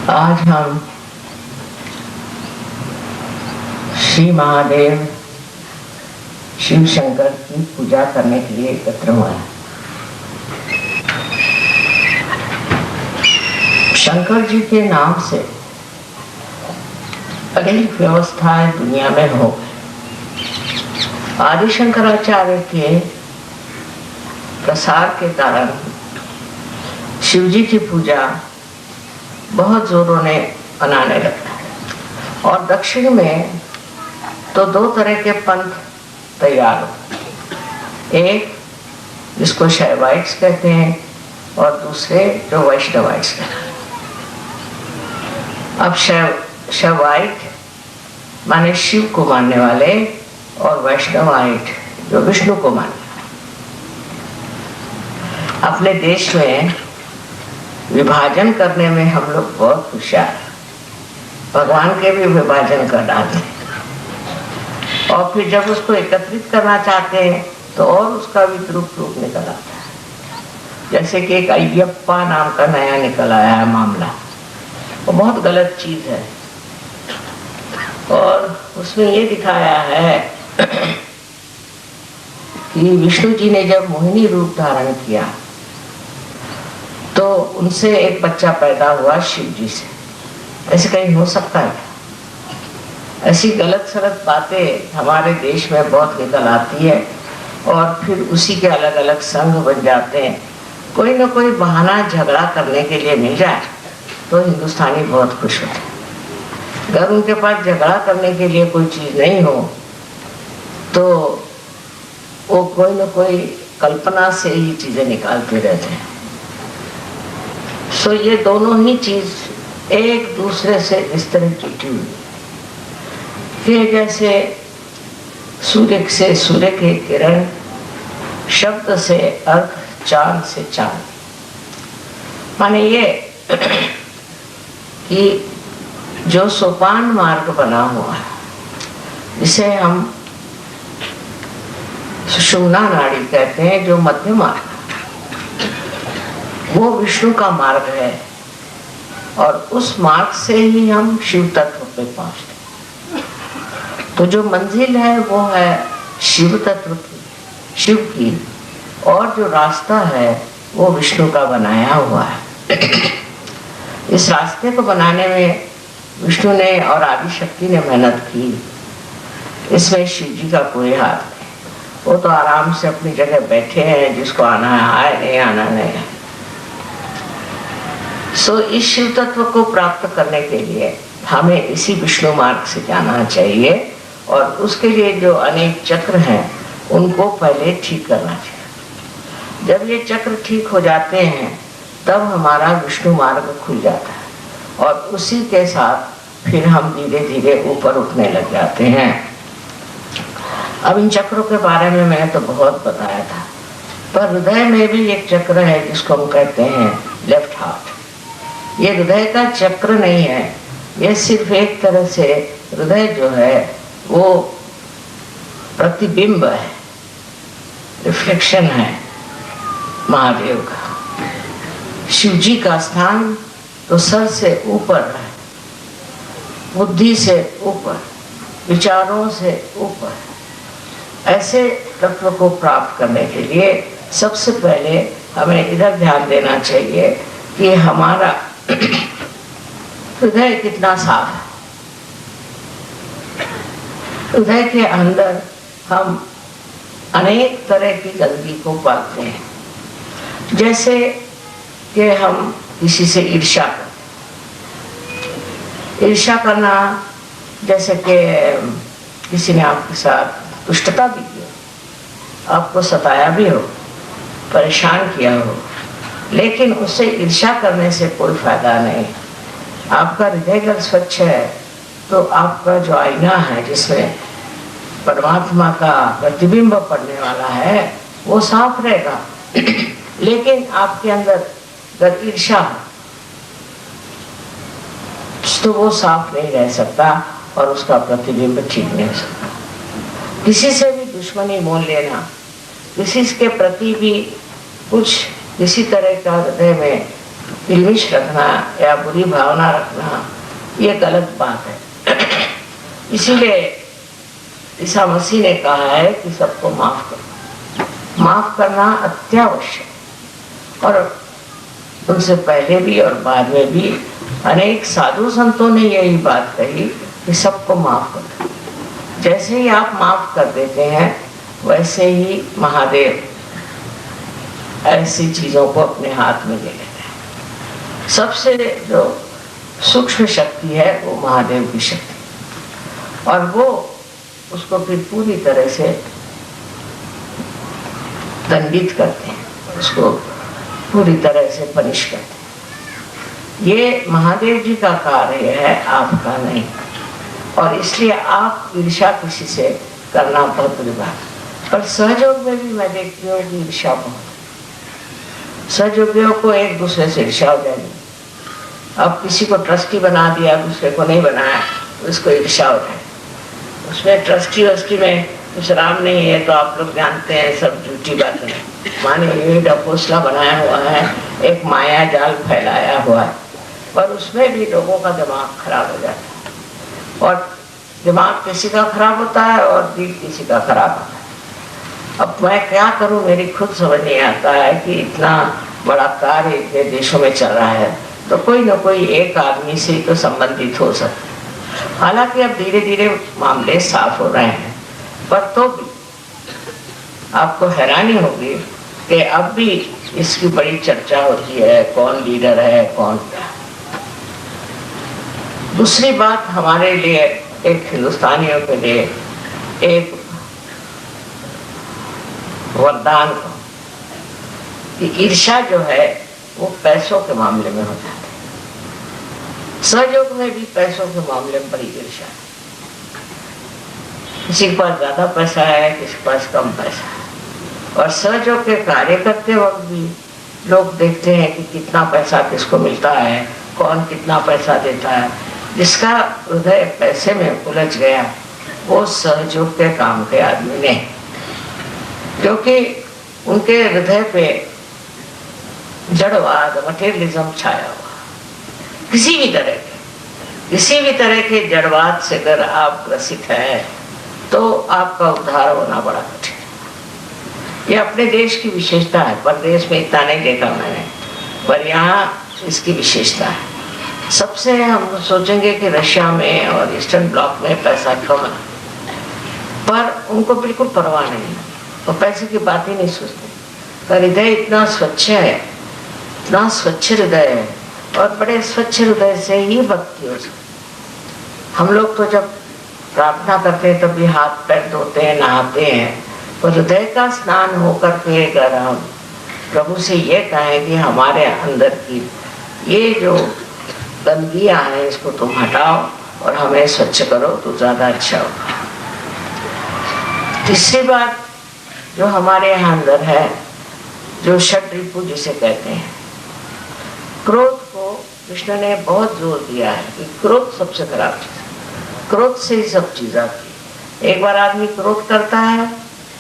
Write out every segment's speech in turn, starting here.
आज हम श्री महादेव शिव शंकर की पूजा करने के लिए एकत्र हुए हैं। शंकर जी के नाम से अनेक व्यवस्थाएं दुनिया में हो गई। आदि शंकराचार्य के प्रसार के कारण शिव जी की पूजा बहुत जोरों ने मनाने लगा और दक्षिण में तो दो तरह के पंथ तैयार हो, एक जिसको शैवाइट्स कहते हैं और दूसरे जो वैष्णवाइट्स कहते हैं। अब शैवाइट माने शिव को मानने वाले और वैष्णवाइट जो विष्णु को मानने वाले। अपने देश में विभाजन करने में हम लोग बहुत होशियार, भगवान के भी विभाजन कर डालते हैं और फिर जब उसको एकत्रित करना चाहते हैं तो और उसका विद्रूप रूप निकल आता है। जैसे कि एक अय्यप्पा नाम का नया निकल आया है मामला, वो बहुत गलत चीज है और उसमें ये दिखाया है कि विष्णु जी ने जब मोहिनी रूप धारण किया तो उनसे एक बच्चा पैदा हुआ शिव जी से। ऐसे कहीं हो सकता है? ऐसी गलत सलत बातें हमारे देश में बहुत निकल आती है और फिर उसी के अलग अलग संघ बन जाते हैं। कोई ना कोई बहाना झगड़ा करने के लिए मिल जाए तो हिंदुस्तानी बहुत खुश होते हैं। अगर उनके पास झगड़ा करने के लिए कोई चीज नहीं हो तो वो कोई ना कोई कल्पना से ही चीजें निकालते रहते हैं। सो ये दोनों ही चीज एक दूसरे से इस तरह जुटी हुई कि जैसे सूर्य से सूर्य के किरण, शब्द से अर्थ, चांद से चांद। माने ये कि जो सोपान मार्ग बना हुआ है जिसे हम सुषुम्ना नाड़ी कहते हैं, जो मध्य मार्ग, वो विष्णु का मार्ग है और उस मार्ग से ही हम शिव तत्व पे पहुंचते। तो जो मंजिल है वो है शिव तत्व की, शिव की, और जो रास्ता है वो विष्णु का बनाया हुआ है। इस रास्ते को बनाने में विष्णु ने और आदि शक्ति ने मेहनत की। इसमें शिव जी का कोई हाथ नहीं, वो तो आराम से अपनी जगह बैठे हैं, जिसको आना है आए, नहीं आना नहीं। सो इस शिव तत्व को प्राप्त करने के लिए हमें इसी विष्णु मार्ग से जाना चाहिए और उसके लिए जो अनेक चक्र हैं उनको पहले ठीक करना चाहिए। जब ये चक्र ठीक हो जाते हैं तब हमारा विष्णु मार्ग खुल जाता है और उसी के साथ फिर हम धीरे धीरे ऊपर उठने लग जाते हैं। अब इन चक्रों के बारे में मैंने तो बहुत बताया था, पर हृदय में भी एक चक्र है जिसको हम कहते हैं लेफ्ट हार्ट। ये हृदय का चक्र नहीं है, ये सिर्फ एक तरह से हृदय जो है वो प्रतिबिंब है, रिफ्लेक्शन है महादेव का। शिव जी का स्थान तो सर से ऊपर है, बुद्धि से ऊपर, विचारों से ऊपर। ऐसे तत्व को प्राप्त करने के लिए सबसे पहले हमें इधर ध्यान देना चाहिए कि हमारा हृदय कितना साफ है। हृदय के अंदर हम अनेक तरह की गंदगी को पाते हैं। जैसे कि हम किसी से ईर्ष्या करते, ईर्ष्या करना, जैसे कि किसी ने आपके साथ दुष्टता भी की, आपको सताया भी हो, परेशान किया हो, लेकिन उससे ईर्ष्या करने से कोई फायदा नहीं। आपका हृदय अगर स्वच्छ है तो आपका जो आईना है जिसमें परमात्मा का प्रतिबिंब पड़ने वाला है वो साफ रहेगा। लेकिन आपके अंदर अगर ईर्ष्या तो वो साफ नहीं रह सकता और उसका प्रतिबिंब ठीक नहीं हो सकता। किसी से भी दुश्मनी मोल लेना, किसी के प्रति भी कुछ किसी तरह का हृदय में विष रखना या बुरी भावना रखना ये गलत बात है। इसीलिए ईसा मसीह ने कहा है कि सबको माफ करो। माफ करना अत्यावश्यक। और उनसे पहले भी और बाद में भी अनेक साधु संतों ने यही बात कही कि सबको माफ करो। जैसे ही आप माफ कर देते हैं वैसे ही महादेव ऐसी चीजों को अपने हाथ में ले लेते हैं। सबसे जो सूक्ष्म शक्ति है वो महादेव की शक्ति, और वो उसको फिर पूरी तरह से दंडित करते हैं, उसको पूरी तरह से पनिश करते हैं। ये महादेव जी का कार्य है, आपका नहीं। और इसलिए आप ईर्ष्या किसी से करना बहुत बुरी बात। पर सहयोग में भी मैं देखती हूँ कि ईर्ष्या बहुत, सहयोगियों को एक दूसरे से ईर्ष्या हो जाएगी। अब किसी को ट्रस्टी बना दिया, दूसरे को नहीं बनाया, उसको ईर्ष्या हो जाए। उसमें ट्रस्टी वस्टी में कुछ राम नहीं है, तो आप लोग जानते हैं सब झूठी बातें। माने ये डपोसला बनाया हुआ है, एक माया जाल फैलाया हुआ है, पर उसमें भी लोगों का दिमाग खराब हो जाता है। और दिमाग किसी का खराब होता है और दिल किसी का खराब होता है। अब मैं क्या करूं, मेरी खुद समझ नहीं आता है कि इतना बड़ा कार्य इतने देशों में चल रहा है, तो कोई ना कोई एक आदमी से तो संबंधित हो सकता है। हालांकि अब धीरे धीरे मामले साफ हो रहे हैं, पर तो भी आपको हैरानी होगी कि अब भी इसकी बड़ी चर्चा होती है, कौन लीडर है, कौन क्या। दूसरी बात, हमारे लिए एक हिंदुस्तानियों के लिए एक वरदान को कि ईर्ष्या जो है वो पैसों के मामले में हो जाती है। सहयोग में भी पैसों के मामले में बड़ी ईर्ष्या है। किसी के पास ज्यादा पैसा है, किसी के पास कम पैसा है। और सहयोग के कार्य करते वक्त भी लोग देखते हैं कि कितना पैसा किसको मिलता है, कौन कितना पैसा देता है। जिसका हृदय पैसे में उलझ गया वो सहयोग के काम के आदमी नहीं, क्योंकि उनके हृदय पे जड़वाद, मटेरियलिज्म छाया हुआ। किसी भी तरह के जड़वाद से अगर आप ग्रसित हैं तो आपका उद्धार होना बड़ा कठिन है। ये अपने देश की विशेषता है, परदेश में इतना नहीं देखा मैंने, पर यहाँ इसकी विशेषता है। सबसे हम सोचेंगे कि रशिया में और ईस्टर्न ब्लॉक में पैसा कम है, पर उनको बिल्कुल परवाह नहीं है, वो पैसे की बात ही नहीं सोचते। पर हृदय इतना स्वच्छ है, इतना स्वच्छ हृदय है, और बड़े स्वच्छ हृदय से ही भक्ति हो सकती। हम लोग तो जब प्रार्थना करते हैं तब भी हाथ पैर धोते हैं, नहाते हैं, पर हृदय का स्नान होकर के अगर हम प्रभु से ये कहें कि हमारे अंदर की ये जो गंदगियां हैं इसको तुम हटाओ और हमें स्वच्छ करो, तो ज्यादा अच्छा होगा। तीसरी बात जो हमारे यहाँ अंदर है, जो षड्रिपु जिसे कहते हैं, क्रोध को कृष्ण ने बहुत जोर दिया है कि क्रोध सबसे खराब चीज है, क्रोध से ही सब चीज आती है। एक बार आदमी क्रोध करता है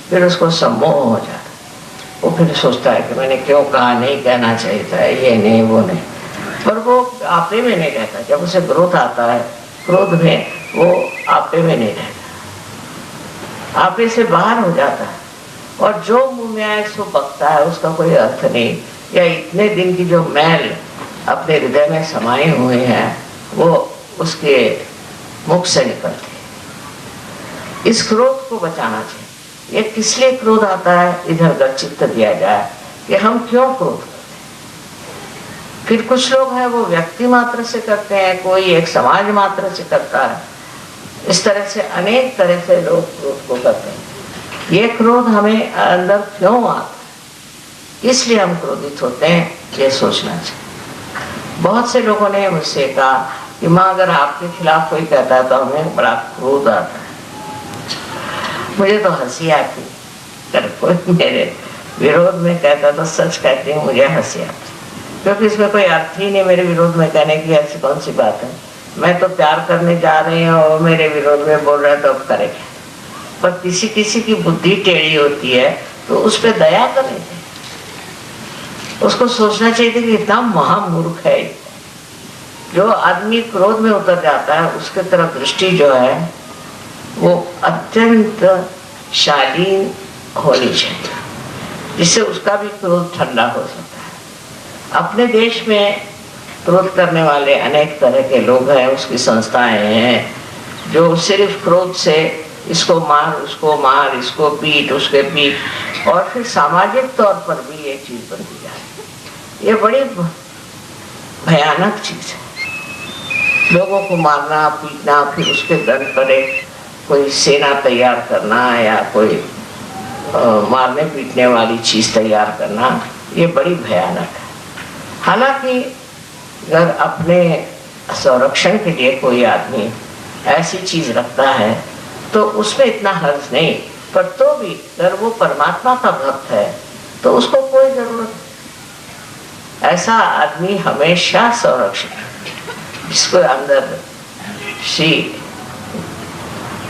फिर उसको सम्मोह हो जाता है, वो फिर सोचता है कि मैंने क्यों कहा, नहीं कहना चाहिए था, ये नहीं वो नहीं, पर वो आपे में नहीं रहता। जब उसे क्रोध आता है, क्रोध में वो आपे में नहीं रहता, आपे से बाहर हो जाता है, और जो मुंह में आए सो बकता है, उसका कोई अर्थ नहीं। या इतने दिन की जो मैल अपने हृदय में समाये हुए हैं वो उसके मुख से निकलती है। इस क्रोध को बचाना चाहिए। ये किस लिए क्रोध आता है, इधर का चित्त दिया जाए कि हम क्यों क्रोध करते हैं। फिर कुछ लोग हैं वो व्यक्ति मात्र से करते हैं, कोई एक समाज मात्र से करता है। इस तरह से अनेक तरह से लोग क्रोध को करते हैं। ये क्रोध हमें अंदर क्यों आता है, इसलिए हम क्रोधित होते हैं, ये सोचना चाहिए। बहुत से लोगों ने मुझसे कहा कि माँ अगर आपके खिलाफ कोई कहता है तो हमें बड़ा क्रोध आता है। मुझे तो हंसी आती, अगर कोई मेरे विरोध में कहता तो सच कहती हूँ मुझे हंसी आती, क्योंकि इसमें कोई अर्थ ही नहीं मेरे विरोध में कहने की। ऐसी कौन सी बात है, मैं तो प्यार करने जा रही हूँ और मेरे विरोध में बोल रहा है तो अब करेगा। पर किसी किसी की बुद्धि टेढ़ी होती है तो उस पर दया करें, उसको सोचना चाहिए कि इतना महामूर्ख है। जो आदमी क्रोध में उतर जाता है उसके तरफ दृष्टि जो है वो अत्यंत शालीन होनी चाहिए, जिससे उसका भी क्रोध ठंडा हो सकता है। अपने देश में क्रोध करने वाले अनेक तरह के लोग हैं, उसकी संस्थाएं हैं जो सिर्फ क्रोध से इसको मार, उसको मार, इसको पीट, उसके पीट, और फिर सामाजिक तौर पर भी ये चीज बनती जाए। ये बड़ी भयानक चीज है, लोगों को मारना पीटना, फिर उसके दंड पर कोई सेना तैयार करना या कोई मारने पीटने वाली चीज तैयार करना, ये बड़ी भयानक है। हालांकि अगर अपने संरक्षण के लिए कोई आदमी ऐसी चीज रखता है तो उसमें इतना हर्ज नहीं, पर तो भी अगर वो परमात्मा का भक्त है तो उसको कोई जरूरत नहीं। ऐसा आदमी हमेशा संरक्षण, जिसको अंदर श्री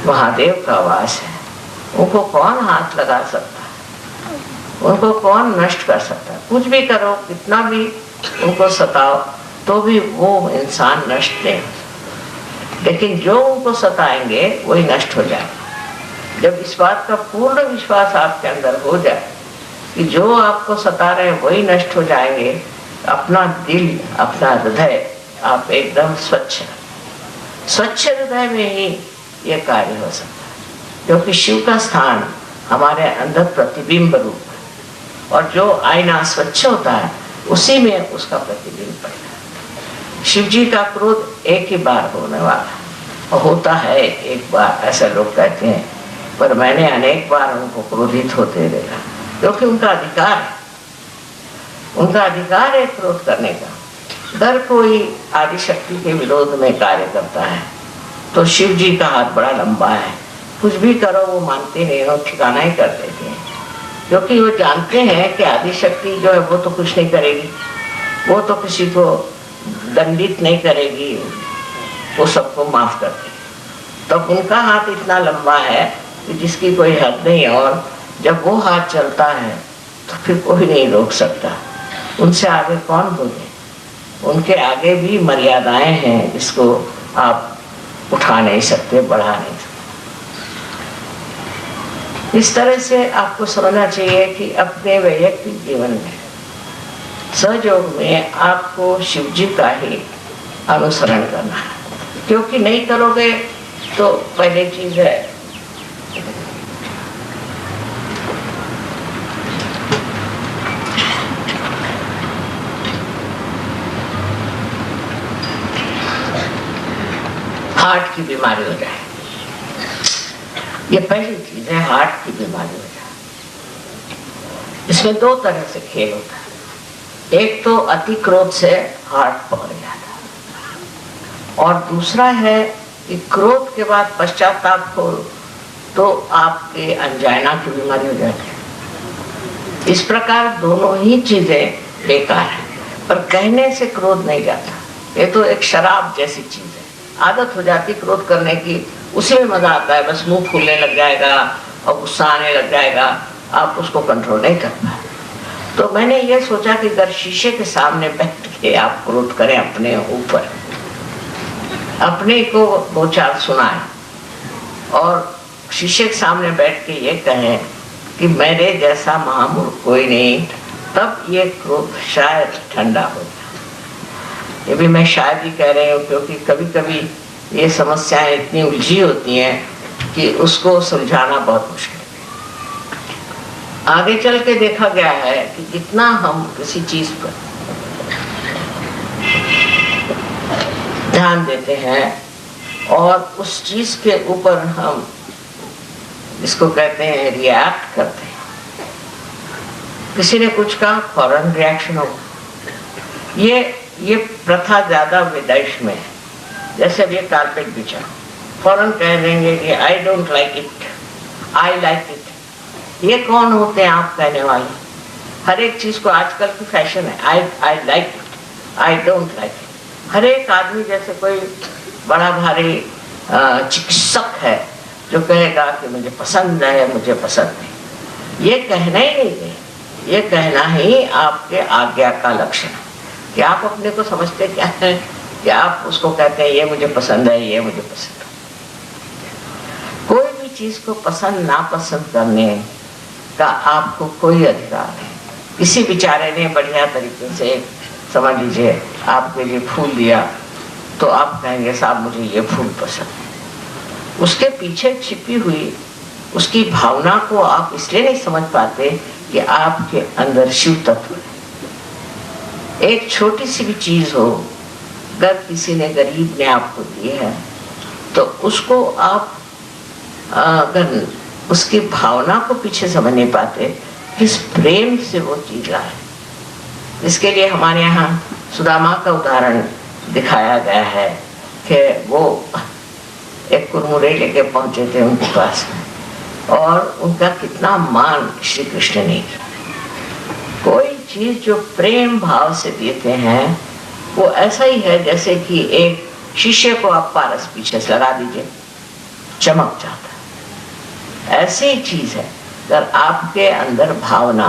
महादेव का वास है, उनको कौन हाथ लगा सकता है, उनको कौन नष्ट कर सकता है। कुछ भी करो, कितना भी उनको सताओ, तो भी वो इंसान नष्ट नहीं, लेकिन जो उनको सताएंगे वही नष्ट हो जाएगा। जब इस बात का पूर्ण विश्वास आपके अंदर हो जाए कि जो आपको सता रहे हैं वही नष्ट हो जाएंगे, अपना दिल, अपना हृदय आप एकदम स्वच्छ हृदय में ही ये कार्य हो सकता है, क्योंकि शिव का स्थान हमारे अंदर प्रतिबिंब रूप है, और जो आईना स्वच्छ होता है उसी में उसका प्रतिबिंब पड़ता है। शिव जी का क्रोध एक ही बार होने वाला होता है, एक बार, ऐसा लोग कहते हैं, पर मैंने अनेक बार उनको क्रोधित होते देखा, क्योंकि उनका अधिकार है, उनका अधिकार है क्रोध करने का। अगर कोई आदिशक्ति के विरोध में कार्य करता है तो शिव जी का हाथ बड़ा लंबा है, कुछ भी करो वो मानते नहीं, वो ठिकाना ही कर देते हैं, क्योंकि वो जानते हैं कि आदिशक्ति जो है वो तो कुछ नहीं करेगी, वो तो किसी को दंडित नहीं करेगी, वो सबको माफ कर देगी। तब उनका हाथ इतना लंबा है कि जिसकी कोई हद नहीं, और जब वो हाथ चलता है तो फिर कोई नहीं रोक सकता। उनसे आगे कौन बोले, उनके आगे भी मर्यादाएं हैं जिसको आप उठा नहीं सकते, बढ़ा नहीं सकते। इस तरह से आपको समझना चाहिए कि अपने वैयक्तिक जीवन में सहयोग में आपको शिव जी का ही अनुसरण करना है, क्योंकि नहीं करोगे तो पहले चीज है हार्ट की बीमारी हो जाए। ये पहली चीज है, हार्ट की बीमारी हो जाए। इसमें दो तरह से खेल होता है, एक तो अति क्रोध से हार्ट पकड़ जाता है, और दूसरा है कि क्रोध के बाद पश्चाताप हो तो आपके अंजाइना की बीमारी हो जाती है। इस प्रकार दोनों ही चीजें बेकार है, पर कहने से क्रोध नहीं जाता। ये तो एक शराब जैसी चीज है, आदत हो जाती क्रोध करने की, उसी में मजा आता है, बस मुंह फूलने लग जाएगा और गुस्सा आने लग जाएगा, आप उसको कंट्रोल नहीं कर पाए। तो मैंने ये सोचा कि अगर शीशे के सामने बैठ के आप क्रोध करें अपने ऊपर, अपने को दो चार सुनाएं और शीशे के सामने बैठ के ये कहें कि मेरे जैसा महामूर्ख कोई नहीं, तब ये क्रोध शायद ठंडा हो जाए। ये भी मैं शायद ही कह रही हूँ, क्योंकि कभी कभी ये समस्याएं इतनी उलझी होती हैं कि उसको सुलझाना बहुत मुश्किल है। आगे चल के देखा गया है कि जितना हम किसी चीज पर ध्यान देते हैं और उस चीज के ऊपर हम इसको कहते हैं रिएक्ट करते हैं, किसी ने कुछ कहा फौरन रिएक्शन हो, ये प्रथा ज्यादा विदेश में है। जैसे अब ये कारपेट बिछा, फौरन कह देंगे कि आई don't like it, I like it. ये कौन होते हैं आप कहने वाले? हर एक चीज को आजकल की फैशन है, I like it, I don't like it. हर एक आदमी जैसे कोई बड़ा भारी चिकित्सक है जो कहेगा कि मुझे पसंद है, मुझे पसंद नहीं। ये कहना ही नहीं है, ये कहना ही आपके आज्ञा का लक्षण है कि आप अपने को समझते क्या है कि आप उसको कहते हैं ये मुझे पसंद है, ये मुझे पसंद है। कोई भी चीज को पसंद ना पसंद करने का आपको कोई अधिकार नहीं। किसी बेचारे ने बढ़िया तरीके से, समझ लीजिए आपके लिए फूल दिया, तो आप कहेंगे साहब मुझे ये फूल पसंद है। उसके पीछे छिपी हुई उसकी भावना को आप इसलिए नहीं समझ पाते कि आपके अंदर शिव तत्व है। एक छोटी सी भी चीज हो, अगर किसी ने गरीब ने आपको दी है तो उसको आप अगर उसकी भावना को पीछे समझ नहीं पाते, किस प्रेम से वो चीज लाए। इसके लिए हमारे यहाँ सुदामा का उदाहरण दिखाया गया है कि वो एक कुरमुरे लेके पहुंचे थे उनके पास और उनका कितना मान श्री कृष्ण ने किया। कोई चीज जो प्रेम भाव से देते हैं वो ऐसा ही है जैसे कि एक शीशे को आप पारस पीछे से लगा दीजिए, चमक जाता है। ऐसी ही चीज है, अगर आपके अंदर भावना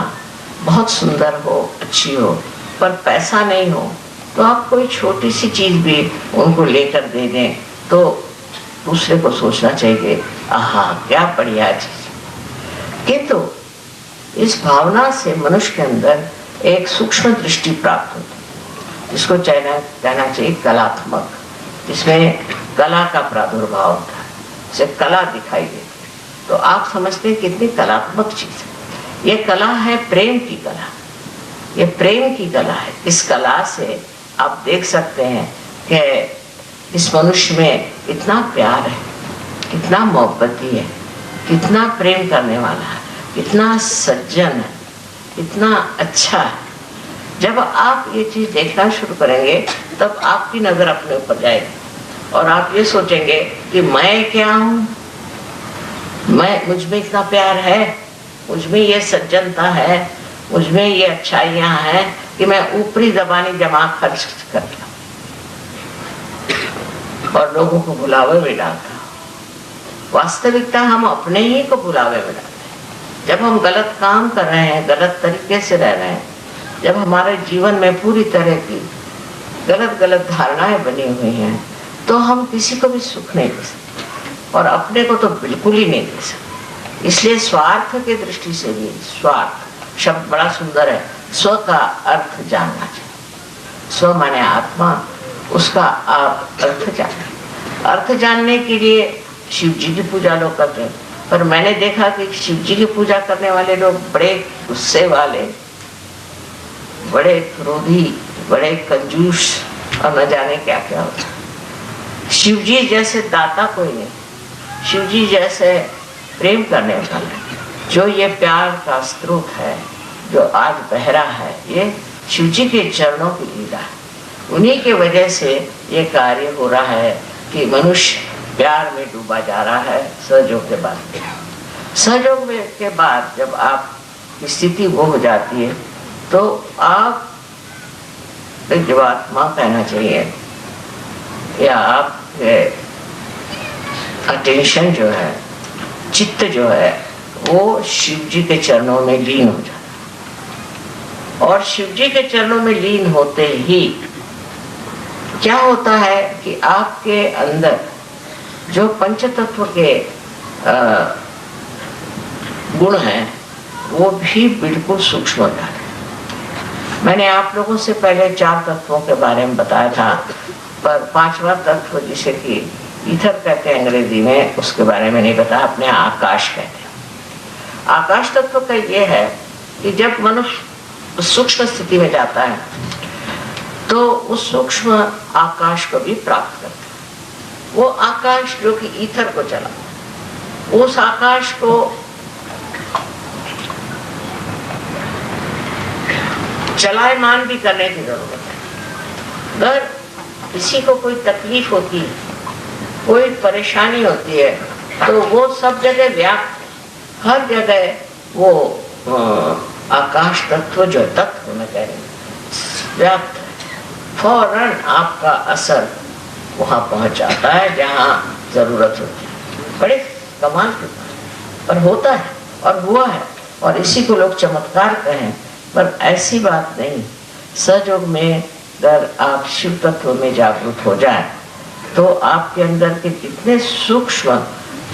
बहुत सुंदर हो, अच्छी हो, पर पैसा नहीं हो, तो आप कोई छोटी सी चीज भी उनको लेकर दे दें तो दूसरे को सोचना चाहिए आहा क्या बढ़िया चीज। किंतु इस भावना से मनुष्य के अंदर एक सूक्ष्म दृष्टि प्राप्त होती है, जिसको कहना चाहिए कलात्मक, जिसमें कला का प्रादुर्भाव होता है, जिसे कला दिखाई देती है। तो आप समझते हैं कितनी कलात्मक चीज है। ये कला है प्रेम की कला, ये प्रेम की कला है। इस कला से आप देख सकते हैं कि इस मनुष्य में इतना प्यार है, कितना मोहब्बती है, कितना प्रेम करने वाला है, कितना सज्जन है, कितना अच्छा है। जब आप ये चीज देखना शुरू करेंगे तब आपकी नजर अपने ऊपर जाएगी और आप ये सोचेंगे कि मैं क्या हूँ, मुझ में इतना प्यार है, मुझ में ये सज्जनता है, मुझ में ये अच्छाइयाँ हैं कि मैं ऊपरी जबानी जमा खर्च कर लिया और लोगों को भुलावे में डालता। वास्तविकता हम अपने ही को भुलावे में डालते हैं। जब हम गलत काम कर रहे हैं, गलत तरीके से रह रहे हैं, जब हमारे जीवन में पूरी तरह की गलत धारणाएं बनी हुई हैं, तो हम किसी को भी सुख नहीं दे सकते और अपने को तो बिल्कुल ही नहीं दे सकते। इसलिए स्वार्थ की दृष्टि से भी, स्वार्थ शब्द बड़ा सुंदर है, स्व का अर्थ जानना चाहिए। स्व माने आत्मा, उसका आप अर्थ जाने। अर्थ जानने के लिए शिव जी की पूजा लोग करते हैं, पर मैंने देखा कि शिव जी की पूजा करने वाले लोग बड़े गुस्से वाले, बड़े क्रोधी, बड़े कंजूस और न जाने क्या क्या होता है। शिव जी जैसे दाता कोई नहीं, शिव जी जैसे प्रेम करने वाला, जो ये प्यार का स्रोत है, जो आज बह रहा है, ये शिव जी के चरणों की लीला है। उन्हीं के वजह से ये कार्य हो रहा है कि मनुष्य प्यार में डूबा जा रहा है। सहयोग के बाद, सहयोग के बाद जब आप स्थिति वो हो जाती है तो आप जीवात्मा कहना चाहिए, या आप अटेंशन जो है, चित्त जो है, वो शिव जी के चरणों में लीन हो जाता है। और शिव जी के चरणों में लीन होते ही क्या होता है कि आपके अंदर जो पंच तत्व के गुण हैं वो भी बिल्कुल सूक्ष्म हो जाते हैं। मैंने आप लोगों से पहले 4 तत्वों के बारे में बताया था, पर 5वां तत्व जिसे कि ईथर कहते हैं अंग्रेजी में, उसके बारे में नहीं बताया, अपने आकाश कहते हैं। आकाश तत्व का ये है कि जब मनुष्य सूक्ष्म स्थिति में जाता है तो उस सूक्ष्म आकाश को भी प्राप्त करता है। वो आकाश जो कि ईथर को चला, उस आकाश को चलायमान भी करने की जरूरत है। अगर किसी को कोई तकलीफ होती है, कोई परेशानी होती है, तो वो सब जगह व्याप्त, हर जगह वो आकाश तत्व जो तत्व में कह रहे व्याप्त है। फौरन आपका असर वहां पहुंच जाता है जहां जरूरत होती है। बड़े कमाल की बात पर होता है और हुआ है, और इसी को लोग चमत्कार कहें पर ऐसी बात नहीं। सजयोग में अगर आप शिव तत्व में जागृत हो जाए तो आपके अंदर के जितने सूक्ष्म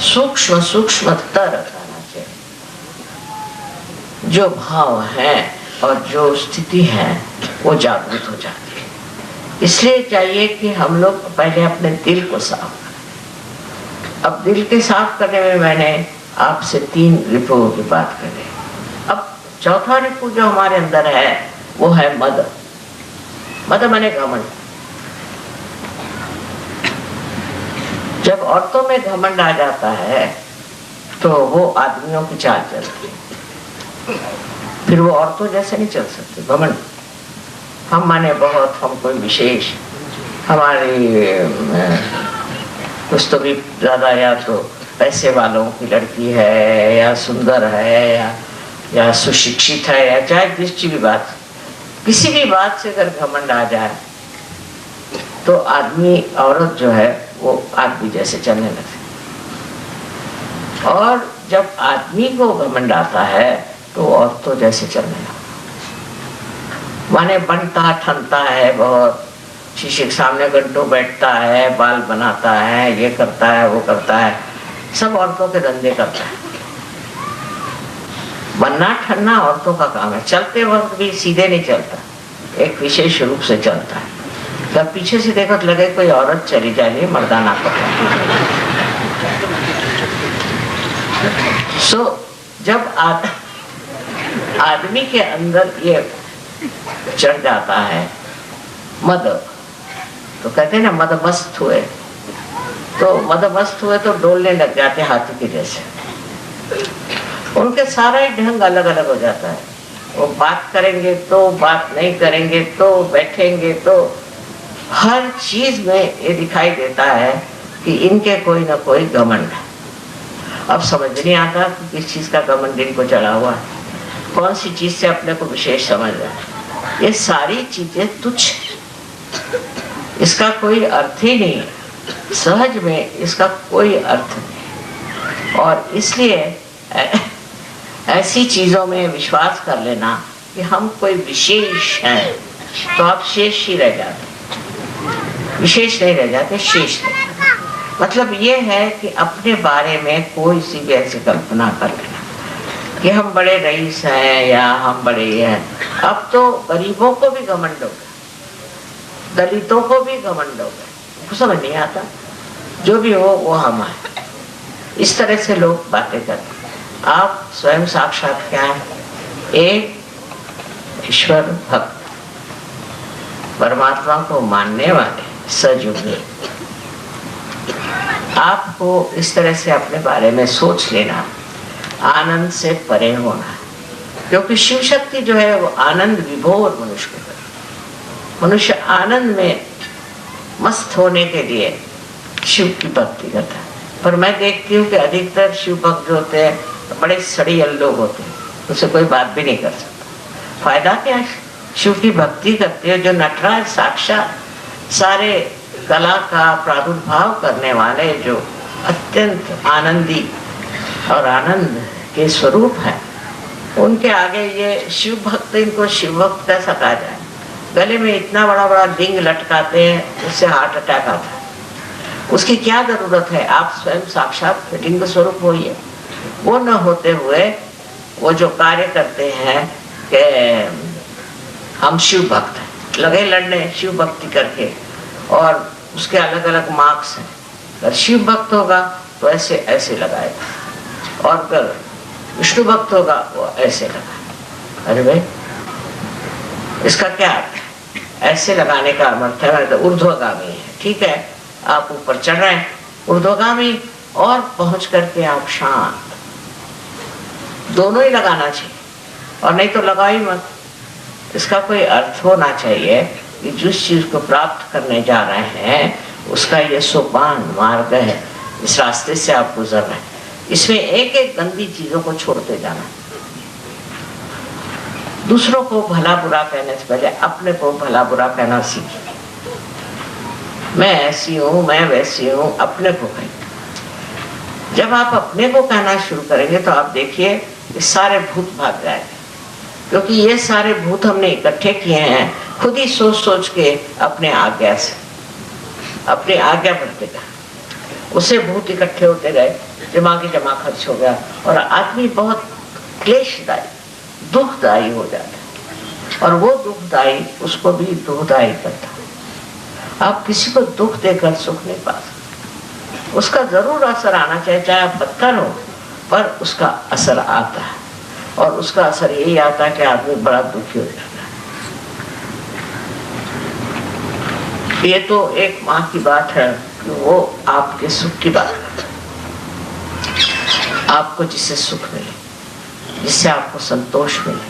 सूक्ष्म सूक्ष्मतर आना चाहिए, जो भाव है और जो स्थिति है वो जागृत हो जाती है। इसलिए चाहिए कि हम लोग पहले अपने दिल को साफ करें। अब दिल के साफ करने में मैंने आपसे 3 रिपुओं की बात करी। अब चौथा रिपु जो हमारे अंदर है वो है मद। मद माने घमंड। जब औरतों में घमंड आ जाता है तो वो आदमियों की चाल चलती है, फिर वो औरतों जैसे नहीं चल सकते। घमंड हम माने बहुत, हम कोई विशेष, हमारी कुछ तो भी ज्यादा या तो पैसे वालों की लड़की है या सुंदर है या सुशिक्षित है या चाहे किसी भी बात, किसी भी बात से अगर घमंड आ जाए तो आदमी औरत जो है वो आदमी जैसे चलने लगती। और जब आदमी को घमंड आता है तो औरतों जैसे चलने लगती। माने बनता ठनता है बहुत, शीशे के सामने घंटों बैठता है, बाल बनाता है, ये करता है वो करता है, सब औरतों के धंधे करता है। बनना ठनना औरतों का काम है। चलते वक्त भी सीधे नहीं चलता, एक विशेष रूप से चलता है। जब पीछे से देखो तो लगे कोई औरत चली जा रही है, मर्दाना कपड़ा। जब आदमी के अंदर ये चढ़ जाता है मद, तो कहते हैं ना मद मस्त हुए, तो मद मस्त हुए तो डोलने लग जाते हाथी के जैसे। उनके सारा ही ढंग अलग अलग हो जाता है। वो बात करेंगे तो, बात नहीं करेंगे तो, बैठेंगे तो, हर चीज में ये दिखाई देता है कि इनके कोई ना कोई घमंड है। अब समझ नहीं आता कि किस चीज का घमंड इनको चढ़ा हुआ है, कौन सी चीज से अपने को विशेष समझ रहा है। ये सारी चीजें तुच्छ है, इसका कोई अर्थ ही नहीं है। सहज में इसका कोई अर्थ नहीं। और इसलिए ऐसी चीजों में विश्वास कर लेना कि हम कोई विशेष हैं तो आप शेष ही रह जाते, विशेष नहीं रह जाते, शेष रह जाते। मतलब ये है कि अपने बारे में कोई सी भी ऐसी कल्पना कर लेना कि हम बड़े रईस हैं या हम बड़े हैं। अब तो गरीबों को भी घमंड हो गया, दलितों को भी घमंड हो गया, समझ नहीं आता। जो भी हो वो हम है, इस तरह से लोग बातें करते। आप स्वयं साक्षात क्या है? एक ईश्वर भक्त, परमात्मा को मानने वाले सजयोगी। आपको इस तरह से अपने बारे में सोच लेना, आनंद से परे होना है। क्योंकि शिव शक्ति जो है वो आनंद विभोर मनुष्य को करती। मनुष्य आनंद में मस्त होने के लिए शिव की भक्ति करता है। पर मैं देखती हूँ कि अधिकतर शिव भक्त जो होते हैं बड़े सड़ियल लोग होते हैं, उससे कोई बात भी नहीं कर सकता। फायदा क्या है? शिव की भक्ति करते हो जो नटराज साक्षात सारे कला का प्रादुर्भाव करने वाले, जो अत्यंत आनंदी और आनंद के स्वरूप है, उनके आगे ये शिव भक्त, इनको शिव भक्त कैसा कहा जाए? गले में इतना बड़ा बड़ा डिंग लटकाते हैं, उससे हार्ट अटैक आता है। उसकी क्या जरूरत है? आप स्वयं साक्षात लिंग स्वरूप होइए। वो न होते हुए वो जो कार्य करते हैं कि हम शिव भक्त हैं, लगे लड़ने शिव भक्ति करके, और उसके अलग अलग मार्क्स हैं। अगर शिव भक्त होगा तो ऐसे ऐसे लगाएगा, और अगर विष्णु भक्त होगा वो ऐसे लगाएगा। अरे भाई, इसका क्या अर्थ है? ऐसे लगाने का अर्थ है तो ऊर्ध्वगामी है। ठीक है, आप ऊपर चढ़ रहे हैं ऊर्ध्वगामी, और पहुंच करके आप शांत, दोनों ही लगाना चाहिए, और नहीं तो लगाओ ही मत। इसका कोई अर्थ होना चाहिए कि जिस चीज को प्राप्त करने जा रहे हैं उसका ये सोपान मार्ग है, इस रास्ते से आप गुजर रहे हैं। इसमें एक एक गंदी चीजों को छोड़ते जाना। दूसरों को भला बुरा कहने से पहले अपने को भला बुरा कहना सीखिए। मैं ऐसी हूँ, मैं वैसी हूँ, अपने को कहें। जब आप अपने को कहना शुरू करेंगे तो आप देखिए ये सारे भूत भाग जाएंगे। क्योंकि ये सारे भूत हमने इकट्ठे किए हैं खुद ही सोच सोच के अपने आज्ञा से, अपनी आज्ञा बढ़ते गए, उससे भूत इकट्ठे होते गए, दिमागी जमा खर्च हो गया और आदमी बहुत क्लेशदायी दुखदायी हो जाता है और वो दुखदायी उसको भी दुखदायी करता है। आप किसी को दुख देकर सुख नहीं पा सकते, उसका जरूर असर आना चाहिए, चाहे आप पत्थर हो, पर उसका असर आता है और उसका असर यही आता है कि आदमी बड़ा दुखी हो जाता है। ये तो एक माँ की बात है कि वो आपके सुख की बात करता है, आपको जिससे सुख मिले, जिससे आपको संतोष मिले,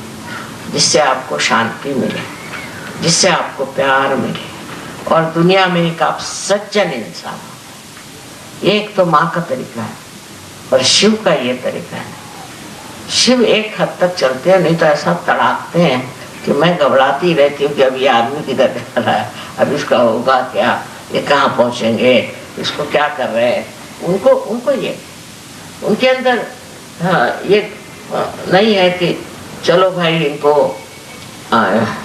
जिससे आपको शांति मिले, जिससे आपको प्यार मिले और दुनिया में एक आप सज्जन इंसान हो। ये एक तो माँ का तरीका है और शिव का ये तरीका है। शिव एक हद तक चलते हैं, नहीं तो ऐसा तड़ाकते हैं कि मैं घबराती रहती हूँ कि अब ये आदमी किधर जा रहा है, अब इसका होगा क्या, ये कहाँ पहुँचेंगे, इसको क्या कर रहे हैं। उनको ये उनके अंदर ये नहीं है कि चलो भाई इनको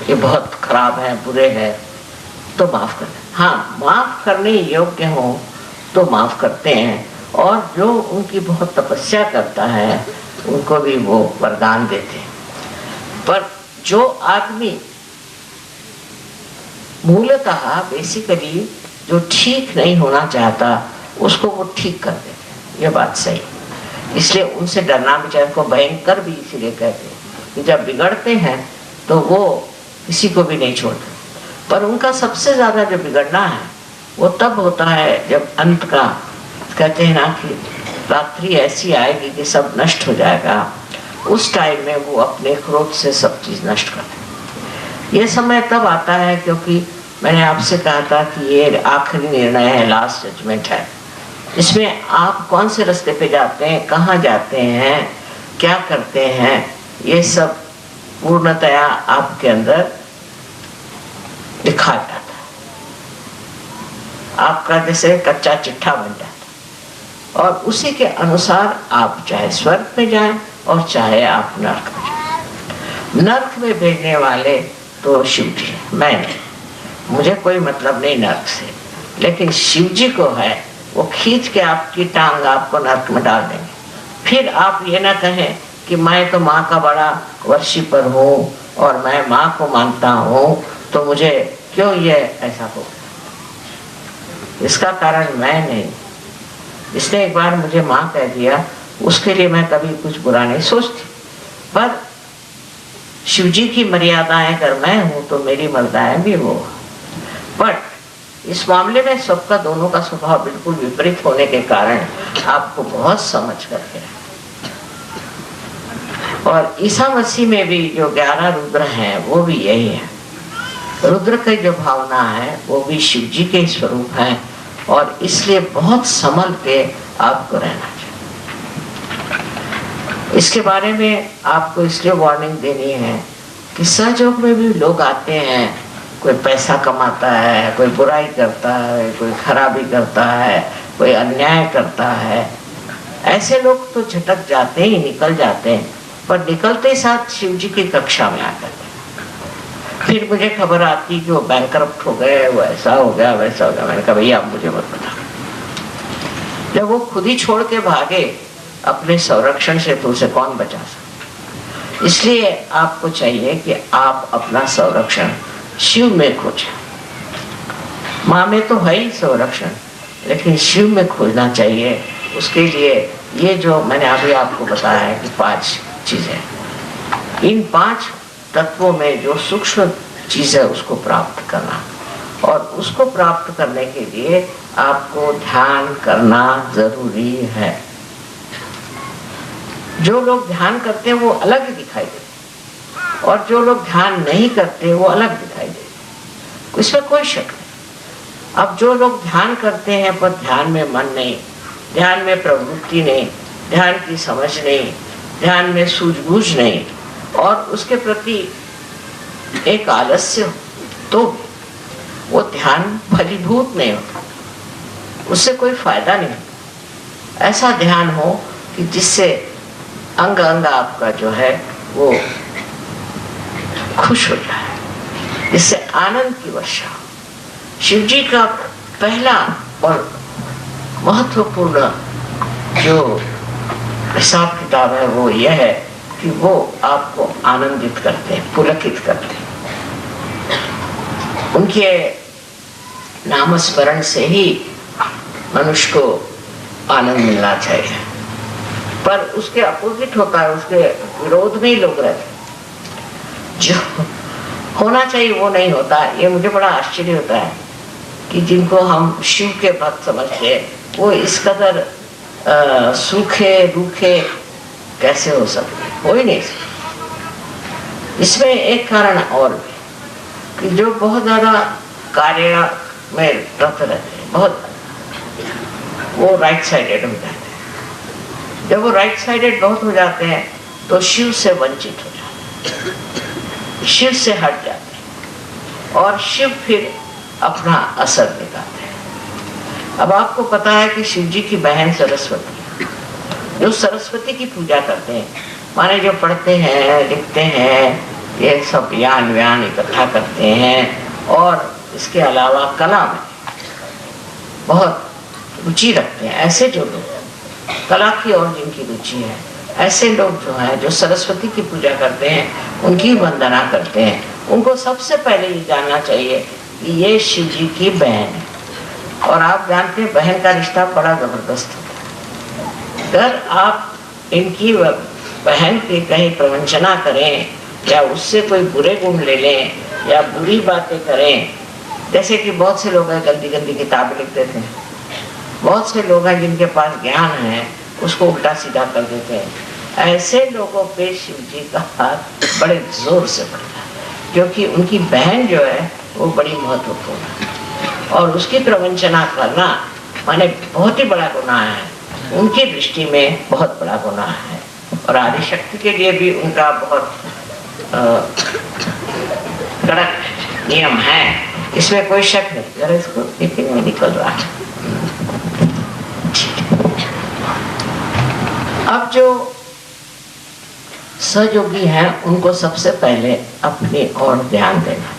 ये बहुत खराब है, बुरे हैं तो माफ कर दें। हाँ, माफ करने योग्य हो तो माफ करते हैं और जो उनकी बहुत तपस्या करता है उनको भी वो वरदान देते हैं। पर जो आदमी मूलतः बेसिकली जो ठीक नहीं होना चाहता उसको वो ठीक कर देते हैं, ये बात सही। इसलिए उनसे डरना भी चाहिए, उनको भयंकर भी इसीलिए कहते हैं कि जब बिगड़ते हैं तो वो किसी को भी नहीं छोड़ते। पर उनका सबसे ज्यादा जो बिगड़ना है वो तब होता है जब अंत का, कहते हैं ना कि रात्रि ऐसी आएगी कि सब नष्ट हो जाएगा, उस टाइम में वो अपने क्रोध से सब चीज नष्ट कर देते। ये समय तब आता है क्योंकि मैंने आपसे कहा था कि ये आखिरी निर्णय है, लास्ट जजमेंट है। इसमें आप कौन से रास्ते पे जाते हैं, कहाँ जाते हैं, क्या करते हैं, ये सब पूर्णतया आपके अंदर दिखा जाता है। आपका जैसे कच्चा चिट्ठा बन जाता है और उसी के अनुसार आप चाहे स्वर्ग में जाएं और चाहे आप नरक में जाएं। नरक में भेजने वाले तो शिव जी, मैं नहीं, मुझे कोई मतलब नहीं नरक से, लेकिन शिव जी को है, वो खींच के आपकी टांग आपको नरक में डाल देंगे। फिर आप ये ना कहें कि मैं तो माँ का बड़ा वर्शिपर हूँ और मैं माँ को मानता हूँ तो मुझे क्यों ये ऐसा हो। इसका कारण मैं नहीं, इसने एक बार मुझे माँ कह दिया, उसके लिए मैं कभी कुछ बुरा नहीं सोचती। पर शिव जी की मर्यादाएं अगर मैं हूँ तो मेरी मर्यादाएं भी वो। पर इस मामले में सबका, दोनों का स्वभाव बिल्कुल विपरीत होने के कारण आपको बहुत समझ करके, और ईसा मसीह में भी जो 11 रुद्र हैं वो भी यही है। रुद्र की जो भावना है वो भी शिव जी के स्वरूप है और इसलिए बहुत संभल के आपको रहना चाहिए। इसके बारे में आपको इसलिए वार्निंग देनी है कि सहयोग में भी लोग आते हैं, कोई पैसा कमाता है, कोई बुराई करता है, कोई खराबी करता है, कोई अन्याय करता है। ऐसे लोग तो झटक जाते ही, निकल जाते हैं, पर निकलते ही साथ शिव जी की कक्षा में आ जाते हैं। फिर मुझे खबर आती कि वो बैंकरप्ट हो गए, वो ऐसा हो गया, वैसा हो गया। मैंने कहा भैया आप मुझे मत बताओ। जब वो खुद ही छोड़ के भागे अपने संरक्षण से तो उसे कौन बचा सकता। इसलिए आपको चाहिए कि आप अपना संरक्षण शिव में खोजें। माँ में तो है ही संरक्षण, लेकिन शिव में खोजना चाहिए। उसके लिए ये जो मैंने अभी आपको बताया है कि 5 चीजें, इन 5 तत्वों में जो सूक्ष्म चीज है उसको प्राप्त करना, और उसको प्राप्त करने के लिए आपको ध्यान करना जरूरी है। जो लोग ध्यान करते हैं वो अलग ही दिखाई देते, और जो लोग ध्यान नहीं करते वो अलग दिखाई देते, इसमें कोई शक नहीं। अब जो लोग ध्यान करते हैं पर ध्यान में मन नहीं, ध्यान में प्रवृत्ति नहीं, ध्यान की समझ नहीं, ध्यान में सूझबूझ नहीं, और उसके प्रति एक आलस्य, तो वो ध्यान फलीभूत नहीं होता, उससे कोई फायदा नहीं होता। ऐसा ध्यान हो कि जिससे अंग अंग आपका जो है वो खुश हो जाए, जिससे आनंद की वर्षा हो। शिव जी का पहला और महत्वपूर्ण जो हिसाब किताब है वो यह है कि वो आपको आनंदित करते हैं, पुलकित करते हैं। उनके नामस्मरण से ही मनुष्य को आनंद मिलना चाहिए, पर उसके अपोजिट होता है, उसके विरोध में ही लोग रहते हैं। जो होना चाहिए वो नहीं होता। ये मुझे बड़ा आश्चर्य होता है कि जिनको हम शिव के भक्त समझते हैं वो इस कदर सूखे रूखे कैसे हो सकते, हो ही नहीं सकते। इसमें एक कारण और भी कि जो बहुत ज्यादा कार्य में रत रहते हैं, बहुत वो राइट साइडेड हो जाते हैं। जब वो राइट साइडेड बहुत हो जाते हैं तो शिव से वंचित हो जाते हैं, शिव से हट जाते हैं और शिव फिर अपना असर दिखाते हैं। अब आपको पता है कि शिव जी की बहन सरस्वती, जो सरस्वती की पूजा करते हैं, माने जो पढ़ते हैं लिखते हैं, ये सब ज्ञान व्यान इकट्ठा करते हैं और इसके अलावा कला में बहुत रुचि रखते हैं, ऐसे जो लोग कला की और जिनकी रुचि है, ऐसे लोग जो हैं जो सरस्वती की पूजा करते हैं, उनकी वंदना करते हैं, उनको सबसे पहले ये जानना चाहिए कि ये शिव जी की बहन है। और आप जानते हैं बहन का रिश्ता बड़ा जबरदस्त होता है। अगर आप इनकी बहन की कहीं प्रवंचना करें या उससे कोई बुरे गुण ले लें या बुरी बातें करें, जैसे कि बहुत से लोग हैं गंदी गंदी किताबें लिख देते हैं, बहुत से लोग हैं जिनके पास ज्ञान है उसको उल्टा सीधा कर देते हैं, ऐसे लोगों पे शिव जी का हाथ बड़े जोर से पड़ता है, क्योंकि उनकी बहन जो है वो बड़ी महत्वपूर्ण है और उसकी प्रवंचना करना माने बहुत ही बड़ा गुनाह है, उनकी दृष्टि में बहुत बड़ा गुनाह है। और आदिशक्ति के लिए भी उनका बहुत कड़क नियम है, इसमें कोई शक नहीं। जरा इसको देखिए नहीं निकल रहा है। अब जो सहयोगी हैं उनको सबसे पहले अपनी ओर ध्यान देना।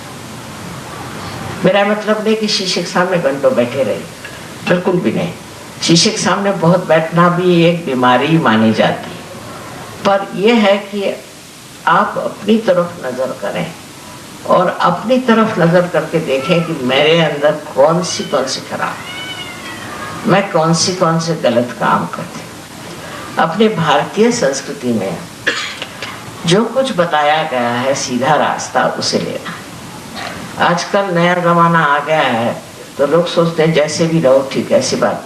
मेरा मतलब नहीं कि शीशे के सामने घंटों बैठे रहे, बिल्कुल भी नहीं। शीशे के सामने बहुत बैठना भी एक बीमारी मानी जाती है, पर यह है कि आप अपनी तरफ नजर करें और अपनी तरफ नजर करके देखें कि मेरे अंदर कौन सी खराब, मैं कौन से गलत काम करती। अपने भारतीय संस्कृति में जो कुछ बताया गया है सीधा रास्ता उसे लेना। आजकल नया जमाना आ गया है तो लोग सोचते हैं जैसे भी रहो ठीक है, ऐसी बात।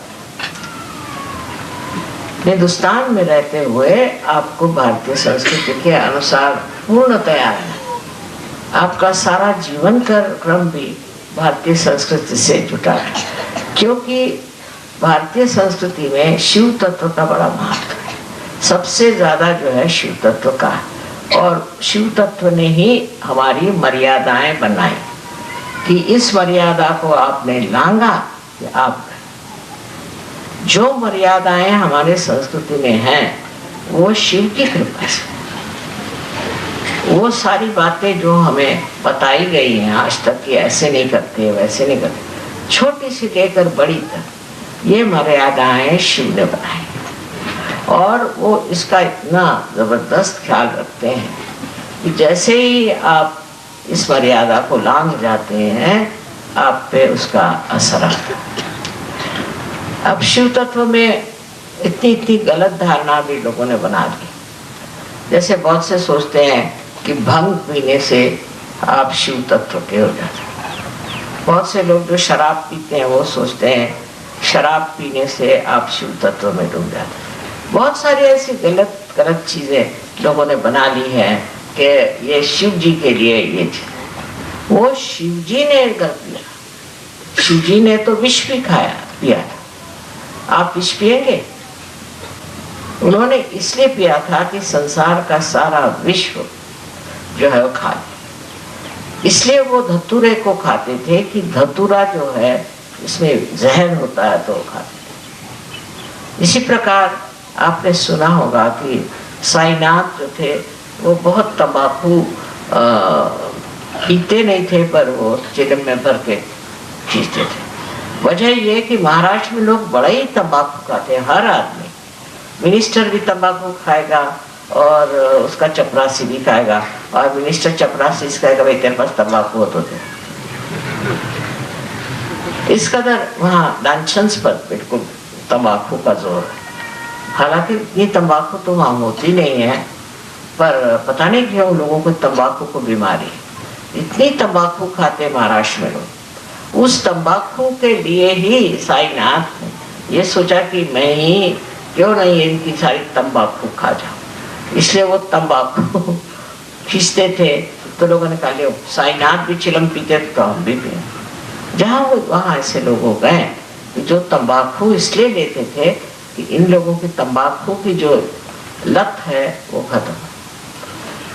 हिंदुस्तान में रहते हुए आपको भारतीय संस्कृति के अनुसार पूर्णतया है, आपका सारा जीवन का क्रम भी भारतीय संस्कृति से जुटा है, क्योंकि भारतीय संस्कृति में शिव तत्व का बड़ा महत्व है। सबसे ज्यादा जो है शिव तत्व का, और शिव तत्व ने ही हमारी मर्यादाएं बनाई कि इस मर्यादा को आपने लांगा कि आप जो मर्यादाएं हमारे संस्कृति में हैं वो शिव की कृपा से, वो सारी बातें जो हमें बताई गई हैं आज तक कि ऐसे नहीं करते वैसे नहीं करते, छोटी सी लेकर बड़ी तक ये मर्यादाएं शिव ने बनाई और वो इसका इतना जबरदस्त ख्याल रखते हैं कि जैसे ही आप इस मर्यादा को लांघ जाते हैं आप पे उसका असर आता है। अब शिव तत्व में इतनी गलत धारणा भी लोगों ने बना दी। जैसे बहुत से सोचते हैं कि भंग पीने से आप शिव तत्व के हो जाते हैं। बहुत से लोग जो शराब पीते हैं वो सोचते हैं शराब पीने से आप शिव तत्व में डूब जाते हैं। बहुत सारी ऐसी गलत चीजें लोगों ने बना ली है कि ये शिव जी के लिए ये चीज, वो शिव जी ने कर दिया। शिव जी ने तो विष भी पिया था, आप विष पिएंगे? उन्होंने इसलिए पिया था कि संसार का सारा विश्व जो है वो खा ले, इसलिए वो धतूरे को खाते थे कि धतूरा जो है इसमें जहर होता है तो खाते थे। इसी प्रकार आपने सुना होगा कि साईनाथ जो थे वो बहुत तंबाकू पीते नहीं थे, पर वो चिलम में भर के खींचते थे। वजह ये कि महाराष्ट्र में लोग बड़ा ही तंबाकू खाते हैं। हर आदमी, मिनिस्टर भी तंबाकू खाएगा और उसका चपरासी भी खाएगा, और मिनिस्टर चपरासी खाएगा, भाई तेरे पास तंबाकू हो तो दे। इस कदर वहाँ लांछन पर बिल्कुल तंबाकू का जोर है। हालांकि ये तंबाकू तो वहाँ होती नहीं है, पर पता नहीं क्यों लोगों को तंबाकू को बीमारी है। इतनी तंबाकू खाते महाराष्ट्र में लोग। उस तंबाकू के लिए ही साईनाथ ने ये सोचा कि मैं ही क्यों नहीं इनकी सारी तंबाकू खा जाऊं। इसलिए वो तंबाकू खींचते थे, तो लोगों ने कहा ले साईनाथ भी चिलम पीते तो हम भी पिए। जहाँ वो वहाँ ऐसे लोग हो गए जो तंबाकू इसलिए लेते थे कि इन लोगों की तंबाकू की जो लत है वो खत्म।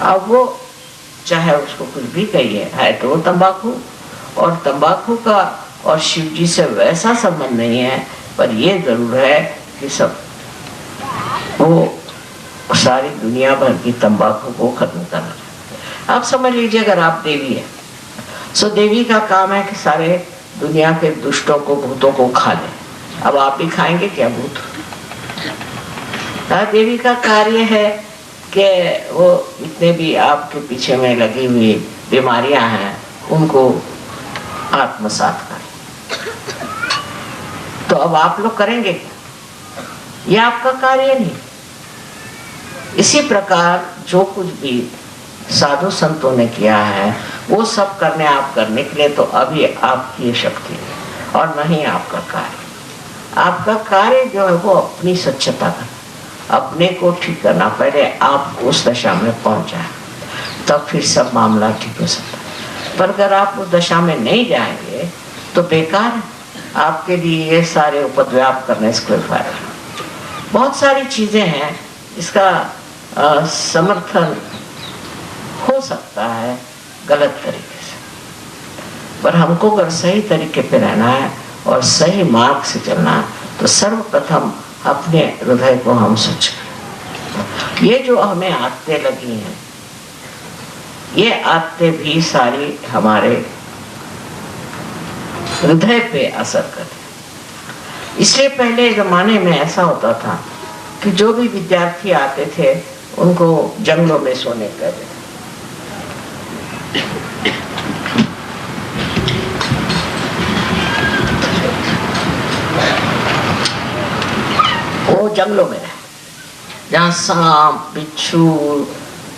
अब वो चाहे उसको कुछ भी कहिए, है तो वो तंबाकू, और तंबाकू का और शिव जी से वैसा संबंध नहीं है, पर ये जरूर है कि सब वो सारी दुनिया भर की तंबाकू को खत्म करना। आप समझ लीजिए, अगर आप देवी है, सो देवी का काम है कि सारे दुनिया के दुष्टों को, भूतों को खा ले। अब आप भी खाएंगे क्या भूत? देवी का कार्य है कि वो जितने भी आपके पीछे में लगी हुई बीमारियां हैं उनको आत्मसात करें। तो अब आप लोग करेंगे क्या? ये आपका कार्य नहीं। इसी प्रकार जो कुछ भी साधु संतों ने किया है वो सब आप करने के लिए तो अभी आपकी शक्ति है और नहीं आपका कार्य। आपका कार्य जो है वो अपनी स्वच्छता करना, अपने को ठीक करना। पहले आप उस दशा में पहुंच जाए, तब फिर सब मामला ठीक हो सकता है। पर अगर आप उस दशा में नहीं जाएंगे तो बेकार है आपके लिए ये सारे उपद्व्याप करने से कोई फायदा नहीं। बहुत सारी चीजें हैं इसका समर्थन हो सकता है गलत तरीके से, पर हमको अगर सही तरीके पे रहना है और सही मार्ग से चलना है तो सर्वप्रथम अपने हृदय को हम स्वच्छ करें। ये जो हमें आदतें लगी हैं, ये आदतें भी सारी हमारे हृदय पे असर करती। इसलिए पहले जमाने में ऐसा होता था कि जो भी विद्यार्थी आते थे उनको जंगलों में सोने कहते थे। वो जंगलों में रहे जहाँ सांप, बिच्छू,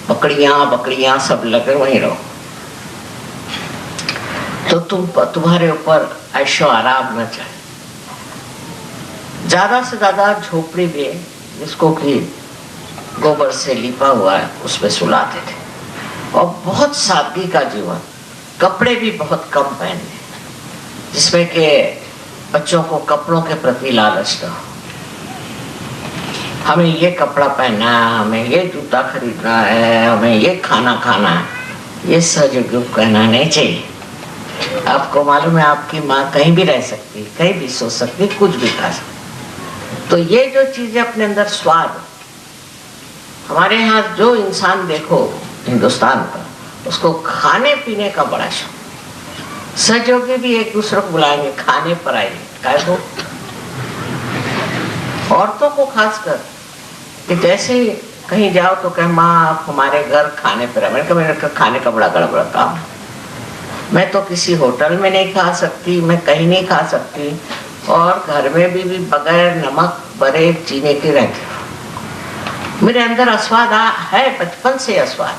बकरियां सब लगे, वहीं रहो। तो तुम्हारे ऊपर ऐशो आराम न चाहे। ज्यादा से ज्यादा झोपड़ी में, जिसको कि गोबर से लिपा हुआ है, उसमें सुलाते थे। और बहुत सादगी का जीवन, कपड़े भी बहुत कम पहनने, जिसमें के बच्चों को कपड़ों के प्रति लालच न हो। हमें ये कपड़ा पहनना है, हमें ये जूता खरीदना है, हमें ये खाना खाना है, ये सहयोग कहना नहीं चाहिए। आपको मालूम है आपकी माँ कहीं भी रह सकती, कहीं भी सो सकती, कुछ भी खा सकती। तो ये जो चीजें अपने अंदर स्वाद, हमारे यहाँ जो इंसान देखो हिंदुस्तान का, उसको खाने पीने का बड़ा शौक। सहयोगी भी एक दूसरे को बुलाएंगे खाने पर आइए, काय को औरतों को खासकर कि जैसे ही कहीं जाओ तो कहे माँ आप हमारे घर खाने पर आए। मैंने कहा मेरे खाने का बड़ा गड़बड़ा काम है, मैं तो किसी होटल में नहीं खा सकती, मैं कहीं नहीं खा सकती, और घर में भी बगैर नमक बड़े चीनी के रहती हूँ। मेरे अंदर अस्वाद है, बचपन से अस्वाद।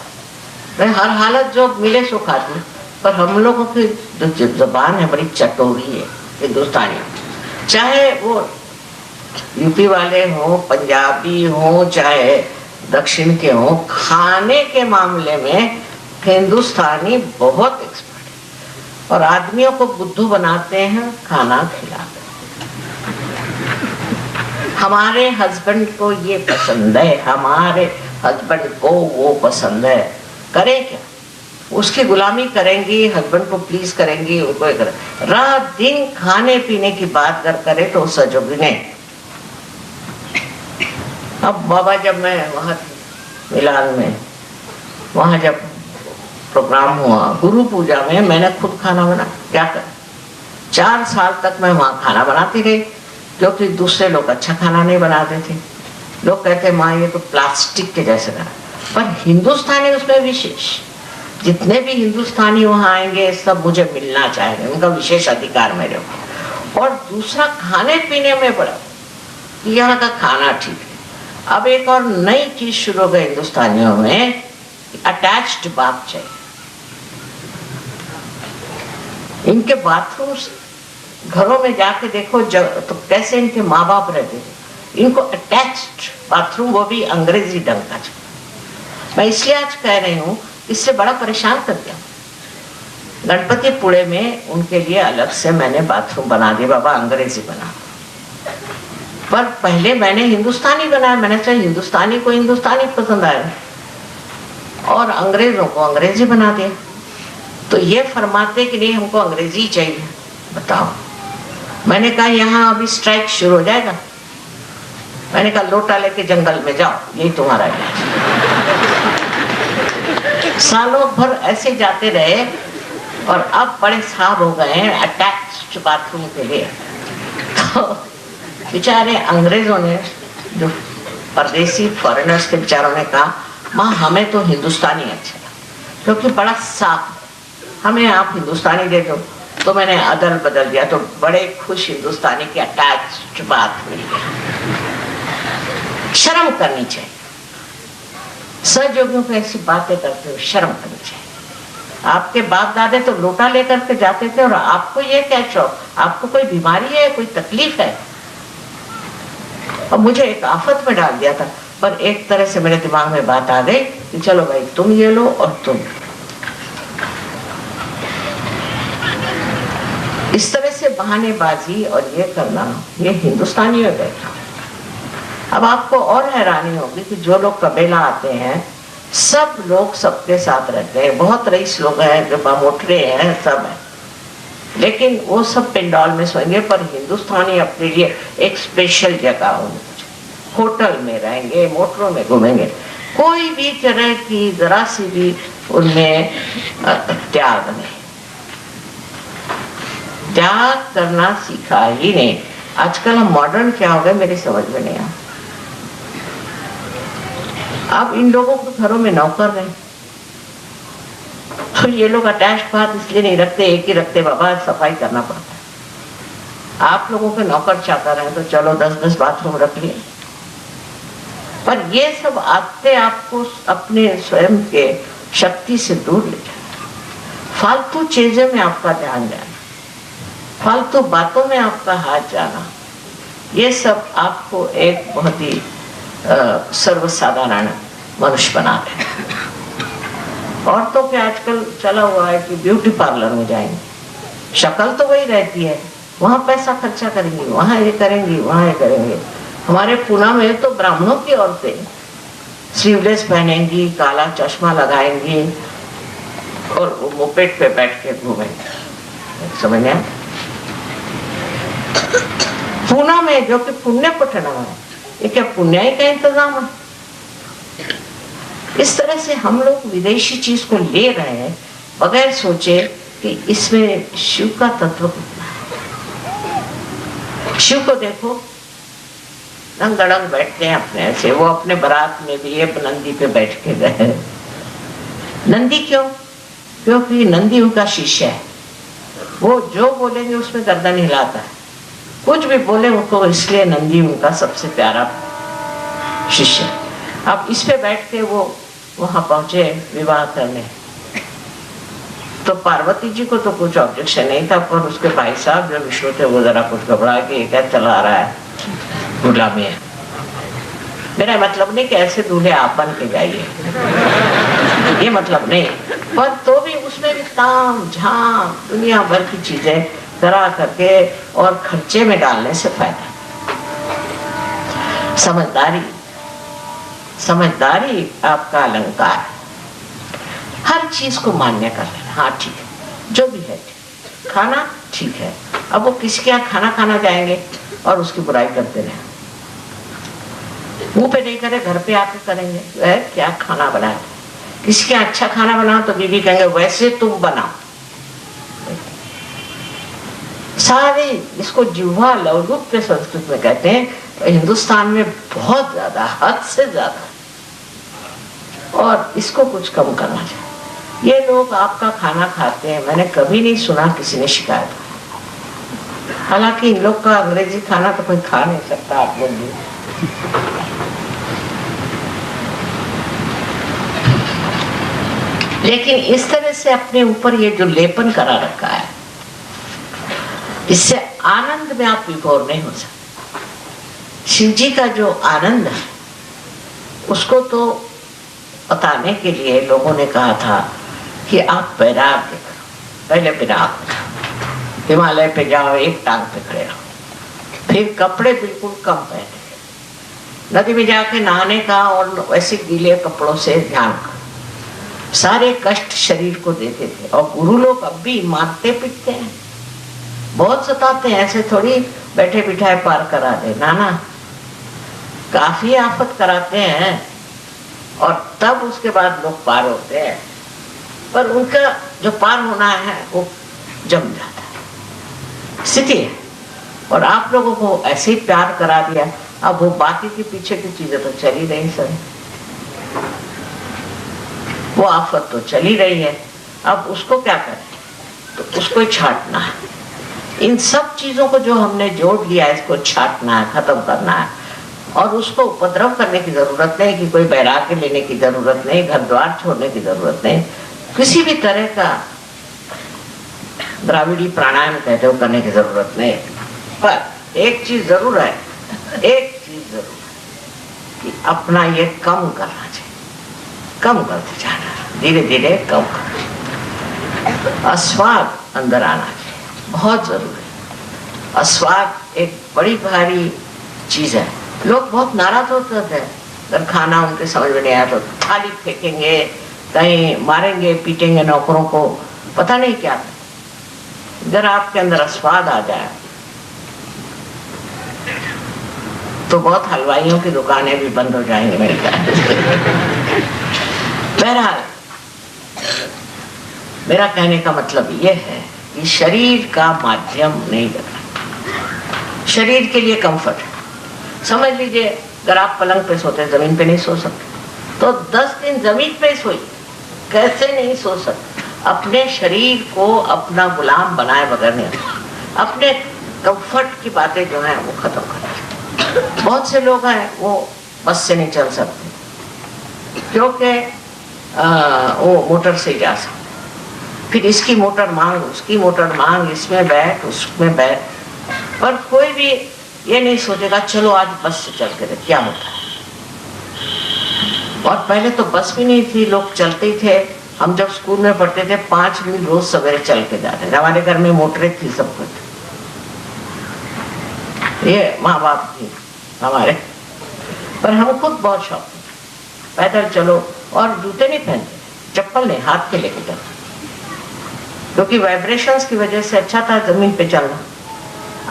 मैं हर हालत जो मिले सो खाती, पर हम लोगों की जो जुबान है बड़ी चटोरी है हिंदुस्तानी। चाहे वो यूपी वाले हो, पंजाबी हो, चाहे दक्षिण के हो, खाने के मामले में हिंदुस्तानी बहुत एक्सपर्ट है और आदमियों को बुद्धू बनाते हैं खाना खिलाते। हमारे हस्बैंड को ये पसंद है, हमारे हस्बैंड को वो पसंद है, करें क्या? उसकी गुलामी करेंगी, हस्बैंड को प्लीज करेंगी, उनको रात दिन खाने पीने की बात करे तो सजोगी नहीं। अब बाबा जब मैं वहाँ मिलान में, वहाँ जब प्रोग्राम हुआ गुरु पूजा में, मैंने खुद खाना बना, क्या कर 4 साल तक मैं वहां खाना बनाती रही, क्योंकि दूसरे लोग अच्छा खाना नहीं बनाते थे। लोग कहते माँ ये तो प्लास्टिक के जैसे बना, पर हिंदुस्तानी उसमें विशेष, जितने भी हिंदुस्तानी वहां आएंगे सब मुझे मिलना चाहेंगे, उनका विशेष अधिकार मेरे ऊपर। और दूसरा खाने पीने में बड़ा कि यहाँ का खाना ठीक है। अब एक और नई चीज शुरू हो गई हिंदुस्तानियों में, अटैच्ड बाथ चाहिए। इनके बाथरूम घरों में जाके देखो तो कैसे इनके माँ बाप रहते थे, इनको अटैच्ड बाथरूम, वो भी अंग्रेजी ढंग का। मैं इसलिए आज कह रही हूँ, इससे बड़ा परेशान कर दिया। गणपति पुणे में उनके लिए अलग से मैंने बाथरूम बना दिया, बाबा अंग्रेजी बना। पर पहले मैंने हिंदुस्तानी बनाया, मैंने चाहे हिंदुस्तानी को हिंदुस्तानी पसंद आया और अंग्रेजों को अंग्रेजी बना दिया। तो ये फरमाते कि नहीं हमको अंग्रेजी चाहिए, बताओ। मैंने कहा यहाँ अभी स्ट्राइक शुरू हो जाएगा। मैंने कहा लोटा लेके जंगल में जाओ, यही तुम्हारा इलाज। सालों भर ऐसे जाते रहे और अब बड़े साहब हो गए हैं अटैच्ड बाथरूम के लिए। तो बेचारे अंग्रेजों ने, जो परदेसी फॉरेनर्स के बेचारों ने कहा माँ हमें तो हिंदुस्तानी अच्छा लगा, क्योंकि बड़ा साफ, हमें आप हिंदुस्तानी दे दो। तो मैंने अदल बदल दिया, तो बड़े खुश हिंदुस्तानी के अटैच्ड बात मिल गया। शर्म करनी चाहिए, सहयोगियों को ऐसी बातें करते हुए शर्म करनी चाहिए। आपके बाप दादे तो लोटा लेकर के जाते थे और आपको ये क्या शौक, आपको कोई बीमारी है, कोई तकलीफ है? और मुझे एक आफत में डाल दिया था, पर एक तरह से मेरे दिमाग में बात आ गई कि चलो भाई तुम ये लो और तुम। इस तरह से बहानेबाजी और ये करना, ये हिंदुस्तानी हो गए। अब आपको और हैरानी होगी कि जो लोग कबीला आते हैं सब लोग सबके साथ रहते हैं, बहुत रईस लोग हैं, जो मोटरे हैं, सब है, लेकिन वो सब पेंडॉल में सोएंगे। पर हिंदुस्तानी अपने लिए एक स्पेशल जगह होगी, होटल में रहेंगे, मोटरों में घूमेंगे, कोई भी तरह की जरा सी भी उनमें त्याग नहीं, त्याग करना सीखा ही नहीं। आजकल हम मॉडर्न क्या हो गए मेरी समझ में नहीं आ। अब इन लोगों को घरों में नौकर नहीं, तो ये लोग अटैच बात इसलिए नहीं रखते, एक ही रखते, बाबा सफाई करना पड़ता है। आप लोगों के नौकर चाकर हैं तो चलो 10-10 बाथरूम रख लिए, पर ये सब आते आपको अपने स्वयं के शक्ति से दूर ले जाए। फालतू चीजों में आपका ध्यान जाना, फालतू बातों में आपका हाथ जाना, ये सब आपको एक बहुत ही सर्वसाधारण मनुष्य बना रहे हैं। औरतों के आजकल चला हुआ है कि ब्यूटी पार्लर में जाएंगे, शक्ल तो वही रहती है, वहां पैसा खर्चा करेंगी, वहां ये करेंगी, वहां ये करेंगे। हमारे पूना में तो ब्राह्मणों की औरतें स्लीवलेस पहनेंगी, काला चश्मा लगाएंगी और वो मोपेड पे बैठ के घूमेंगे, समझ में? पूना में, जो कि पुण्य पटना है, ये क्या पुण्याई का इंतजाम है? इस तरह से हम लोग विदेशी चीज को ले रहे हैं बगैर सोचे कि इसमें शिव का तत्व कितना है। शिव को देखो, रंग अड़ंग बैठते हैं अपने ऐसे, वो अपने बारात में भी एक नंदी पे बैठ के गए। नंदी क्यों? क्योंकि नंदी उनका शिष्य है, वो जो बोलेंगे उसमें गर्दन हिलाता है, कुछ भी बोले उनको, इसलिए नंदी उनका सबसे प्यारा शिष्य। अब इस पे बैठ के वो वहां पहुंचे विवाह करने, तो पार्वती जी को तो कुछ ऑब्जेक्शन नहीं था, पर उसके भाई साहब जो विष्णु थे वो जरा कुछ घबरा के क्या चला रहा है, दूल्हा में। मेरा मतलब नहीं कि ऐसे दूल्हे आप बन के जाइए, ये मतलब नहीं, पर तो भी उसमें भी ताम झाम दुनिया भर की चीजें करा करके और खर्चे में डालने से फायदा। समझदारी, समझदारी आपका अलंकार, हर चीज को मान्य कर लेना, हाँ ठीक है, जो भी है ठीक। खाना ठीक है, अब वो किसी के यहाँ खाना खाना जाएंगे और उसकी बुराई करते रहे, मुंह पे नहीं करे घर पे आके करेंगे, क्या खाना बनाया, किसी के अच्छा खाना बनाओ तो बीवी कहेंगे वैसे तुम बनाओ। सारे इसको जिह्वा लौलुप्य संस्कृत में कहते हैं, हिंदुस्तान में बहुत ज्यादा, हद से ज्यादा, और इसको कुछ कम करना चाहिए। ये लोग आपका खाना खाते हैं, मैंने कभी नहीं सुना किसी ने शिकायत। हालांकि इन लोग का अंग्रेजी खाना तो कोई खा नहीं सकता, आप लोग भी। लेकिन इस तरह से अपने ऊपर ये जो लेपन करा रखा है, इससे आनंद में आप विभोर नहीं हो सकते। शिव जी का जो आनंद है उसको तो बताने के लिए लोगों ने कहा था कि आप वैराग्य करो, पहले विराग, हिमालय पे जाओ, एक टांग पे खड़े रहो, फिर कपड़े बिल्कुल कम पहने, नदी में जाके नहाने का और वैसे गीले कपड़ों से ध्यान करो। सारे कष्ट शरीर को देते थे, और गुरु लोग अब भी मारते पीटते हैं, बहुत सताते हैं, ऐसे थोड़ी बैठे बिठाए पार करा दे, ना, काफी आफत कराते हैं, और तब उसके बाद लोग पार होते हैं। पर उनका जो पार होना है वो जम जाता है, स्थिति है। और आप लोगों को ऐसे ही प्यार करा दिया, अब वो बाकी के पीछे की चीजें तो चल ही रही सर, वो आफत तो चली रही है, अब उसको क्या करें, तो उसको छांटना है। इन सब चीजों को जो हमने जोड़ लिया, इसको छांटना है, खत्म करना है। और उसको उपद्रव करने की जरूरत नहीं, कि कोई बैराग्य लेने की जरूरत नहीं, घर द्वार छोड़ने की जरूरत नहीं, किसी भी तरह का द्राविड़ी प्राणायाम कहते हो करने की जरूरत नहीं। पर एक चीज जरूर है, एक चीज जरूर है कि अपना ये कम करना चाहिए, कम करते जाना, धीरे धीरे कम करना। अस्वाद अंदर आना चाहिए, बहुत जरूरी है। अस्वाद एक बड़ी भारी चीज है। लोग बहुत नाराज होते थे, अगर खाना उनके समझ में नहीं आया तो थाली फेंकेंगे, कहीं मारेंगे पीटेंगे नौकरों को, पता नहीं क्या। अगर आपके अंदर अस्वाद आ जाए तो बहुत हलवाइयों की दुकानें भी बंद हो जाएंगी मेरे ख्याल। बहरहाल मेरा कहने का मतलब यह है कि शरीर का माध्यम नहीं रखना, शरीर के लिए कंफर्ट है। समझ लीजिए अगर आप पलंग पे सोते, जमीन पे नहीं सो सकते, तो 10 दिन जमीन पे सोइए, कैसे नहीं सो सकते। अपने शरीर को अपना गुलाम बनाए बगैर नहीं, अपने कंफर्ट की बातें जो है वो खत्म करें। बहुत से लोग हैं वो बस से नहीं चल सकते, क्योंकि वो मोटर से जा सकते, फिर इसकी मोटर मांग, उसकी मोटर मांग, इसमें बैठ, उसमें बैठ, पर कोई भी ये नहीं सोचेगा चलो आज बस से चल के क्या होता है। और पहले तो बस भी नहीं थी, लोग चलते ही थे। हम जब स्कूल में पढ़ते थे 5 मील रोज सवेरे चल के जाते थे, हमारे घर में मोटरें थी, सब कुछ, ये माँ बाप थी हमारे, पर हम खुद बहुत शौक थे, पैदल चलो, और जूते नहीं पहनते, चप्पल नहीं, हाथ के लेके चलते, क्योंकि वाइब्रेशंस की वजह से अच्छा था जमीन पे चलना।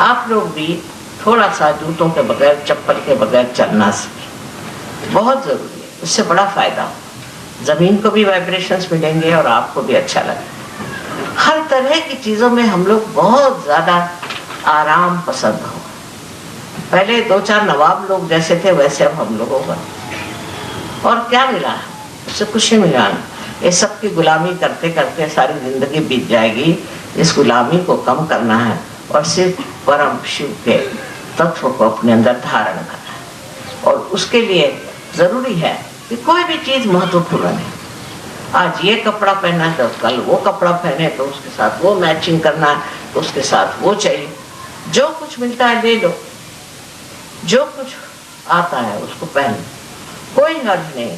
आप लोग भी थोड़ा सा जूतों के बगैर, चप्पल के बगैर चलना सीखें, बहुत जरूरी है, उससे बड़ा फायदा हो, जमीन को भी वाइब्रेशंस मिलेंगे और आपको भी अच्छा लगेगा। हर तरह की चीजों में हम लोग बहुत ज्यादा आराम पसंद हो। पहले 2-4 नवाब लोग जैसे थे वैसे अब हम लोगों का, और क्या मिला, उससे कुछ नहीं मिला। ये सब की गुलामी करते करते सारी जिंदगी बीत जाएगी। इस गुलामी को कम करना है और सिर्फ परम शिव के तत्व को अपने अंदर धारण करना है। और उसके लिए जरूरी है कि कोई भी चीज महत्वपूर्ण है। आज ये कपड़ा पहनना है तो कल वो कपड़ा पहने, तो उसके साथ वो मैचिंग करना है, तो उसके साथ वो चाहिए। जो कुछ मिलता है ले लो, जो कुछ आता है उसको पहन, कोई हर्ज नहीं,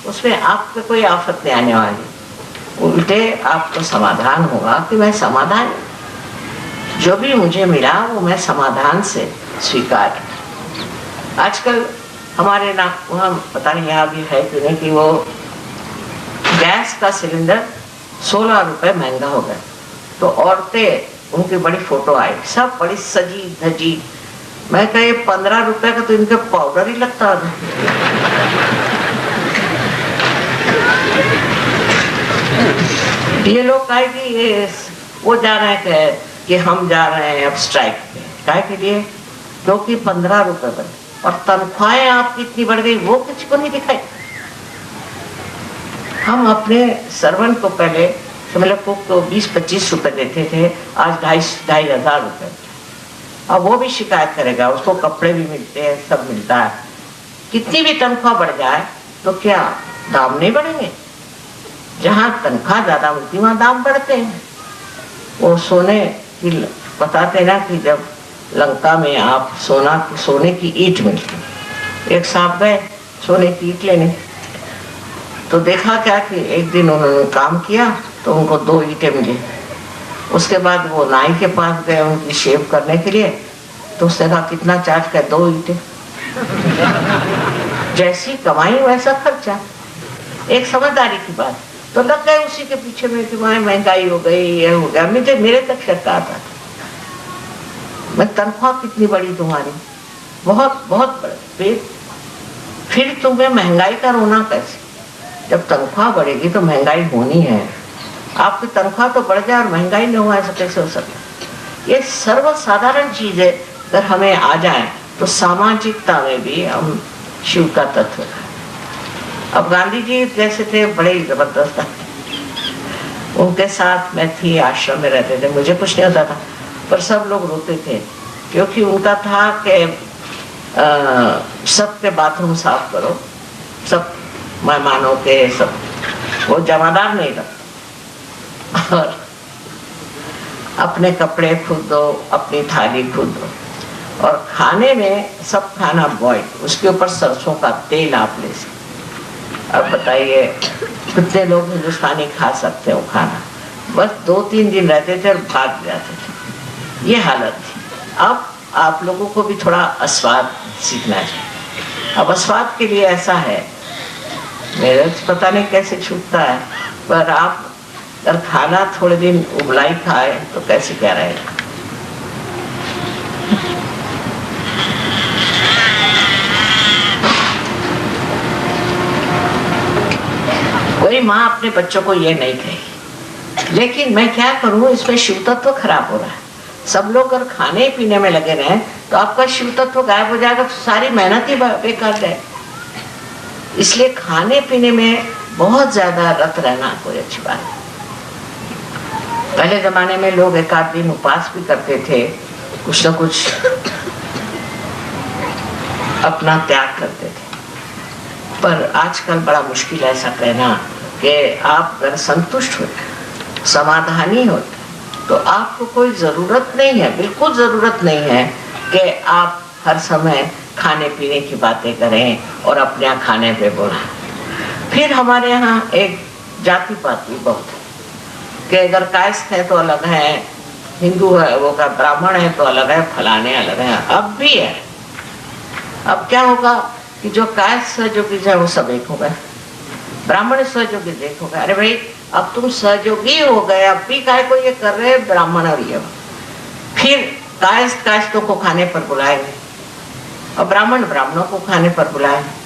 उसमें आपको कोई आफत नहीं आने वाली। उल्टे आपको समाधान होगा कि मैं समाधान, जो भी मुझे मिला वो मैं समाधान से स्वीकार। आजकल हमारे ना वहाँ पता नहीं यहाँ भी है कि नहीं, कि वो गैस का सिलेंडर 16 रुपए महंगा हो गया, तो औरतें उनकी बड़ी फोटो आई, सब बड़ी सजी धजी। मैं कहे 15 रुपए का तो इनके पाउडर ही लगता है। ये लोग कहे कि ये वो जा रहे हैं कि हम जा रहे हैं अब स्ट्राइक पे, काहे के लिए? क्योंकि 15 रुपए बढ़े और तनख्वाहें आपकी इतनी बढ़ गई, वो किसी को नहीं दिखाई। हम अपने सर्वेंट को पहले मतलब कुक को 20-25 रुपए देते थे, आज 2,500 रुपए। अब वो भी शिकायत करेगा, उसको कपड़े भी मिलते हैं, सब मिलता है। कितनी भी तनख्वाह बढ़ जाए तो क्या दाम नहीं बढ़ेंगे? जहाँ तनख्वाह ज्यादा मिलती वहां दाम बढ़ते हैं। वो सोने की बताते ना कि जब लंका में आप सोने की ईंट मिलती, एक साहब गए सोने की ईंट लेने, तो देखा क्या कि एक दिन उन्होंने काम किया तो उनको 2 ईंटें मिली। उसके बाद वो नाई के पास गए उनकी शेव करने के लिए, तो उसने कहा कितना चार्ज कर? 2 ईंटें। जैसी कमाई वैसा खर्चा, एक समझदारी की बात। तो लग गए उसी के पीछे में कि वहां महंगाई हो गई, ये हो गया। मुझे मेरे तक शक आता था, मैं तनख्वाह कितनी बड़ी तुम्हारी, बहुत बहुत बड़ी, फिर तुम्हें महंगाई का रोना कैसे? जब तनख्वाह बढ़ेगी तो महंगाई होनी है। आपकी तनख्वाह तो बढ़ जाए और महंगाई न हो, ऐसा कैसे हो सकता? ये सर्वसाधारण चीज है, अगर हमें आ जाए तो सामाजिकता में भी हम शिव का तत्व है। अब गांधी जी जैसे थे, बड़े जबरदस्त था, उनके साथ मैं थी, आश्रम में रहते थे, मुझे कुछ नहीं होता था, पर सब लोग रोते थे क्योंकि उनका था कि सबके बाथरूम साफ करो, सब मेहमानों के, सब। वो जमादार नहीं था, और अपने कपड़े खुद दो, अपनी थाली खुद दो, और खाने में सब खाना बॉइल, उसके ऊपर सरसों का तेल आप ले सकते। अब बताइए कितने लोग हिंदुस्तानी खा सकते हो खाना? बस 2-3 दिन रहते थे और भाग जाते थे, ये हालत थी। अब आप लोगों को भी थोड़ा अस्वाद सीखना चाहिए। अब अस्वाद के लिए ऐसा है, मेरे पता नहीं कैसे छूटता है, पर आप अगर खाना थोड़े दिन उबलाई खाए तो कैसे क्या रहेगा। कोई माँ अपने बच्चों को ये नहीं कहेगी, लेकिन मैं क्या करूं, इसमें शिव तत्व खराब हो रहा है। सब लोग अगर खाने पीने में लगे रहे तो आपका शिव तत्व गायब हो जाएगा, तो सारी मेहनत ही बेकार जाए। इसलिए खाने पीने में बहुत ज्यादा रत रहना कोई अच्छी बात है। पहले जमाने में लोग 1-8 दिन उपवास भी करते थे, कुछ न कुछ अपना त्याग करते थे, पर आजकल बड़ा मुश्किल है ऐसा कहना कि आप अगर संतुष्ट होते, समाधानी होते, तो आपको कोई जरूरत नहीं है, बिल्कुल जरूरत नहीं है कि आप हर समय खाने पीने की बातें करें और अपने यहाँ खाने पे बोला। फिर हमारे यहाँ एक जाति पाति बहुत है कि अगर कायस्थ है तो अलग है, हिंदू है वो का, ब्राह्मण है तो अलग है, फलाने अलग है। अब भी है। अब क्या होगा कि जो कायस्थ सहयोगी है वो सब एक हो गए, ब्राह्मण सहयोगी एक हो गए। अरे भाई अब तुम सहयोगी हो गए, अब भी काय को ये कर रहे हैं ब्राह्मण और ये, फिर कायस्थ कायस्थों को खाने पर बुलाएंगे और ब्राह्मण ब्राह्मणों को खाने पर बुलाएंगे।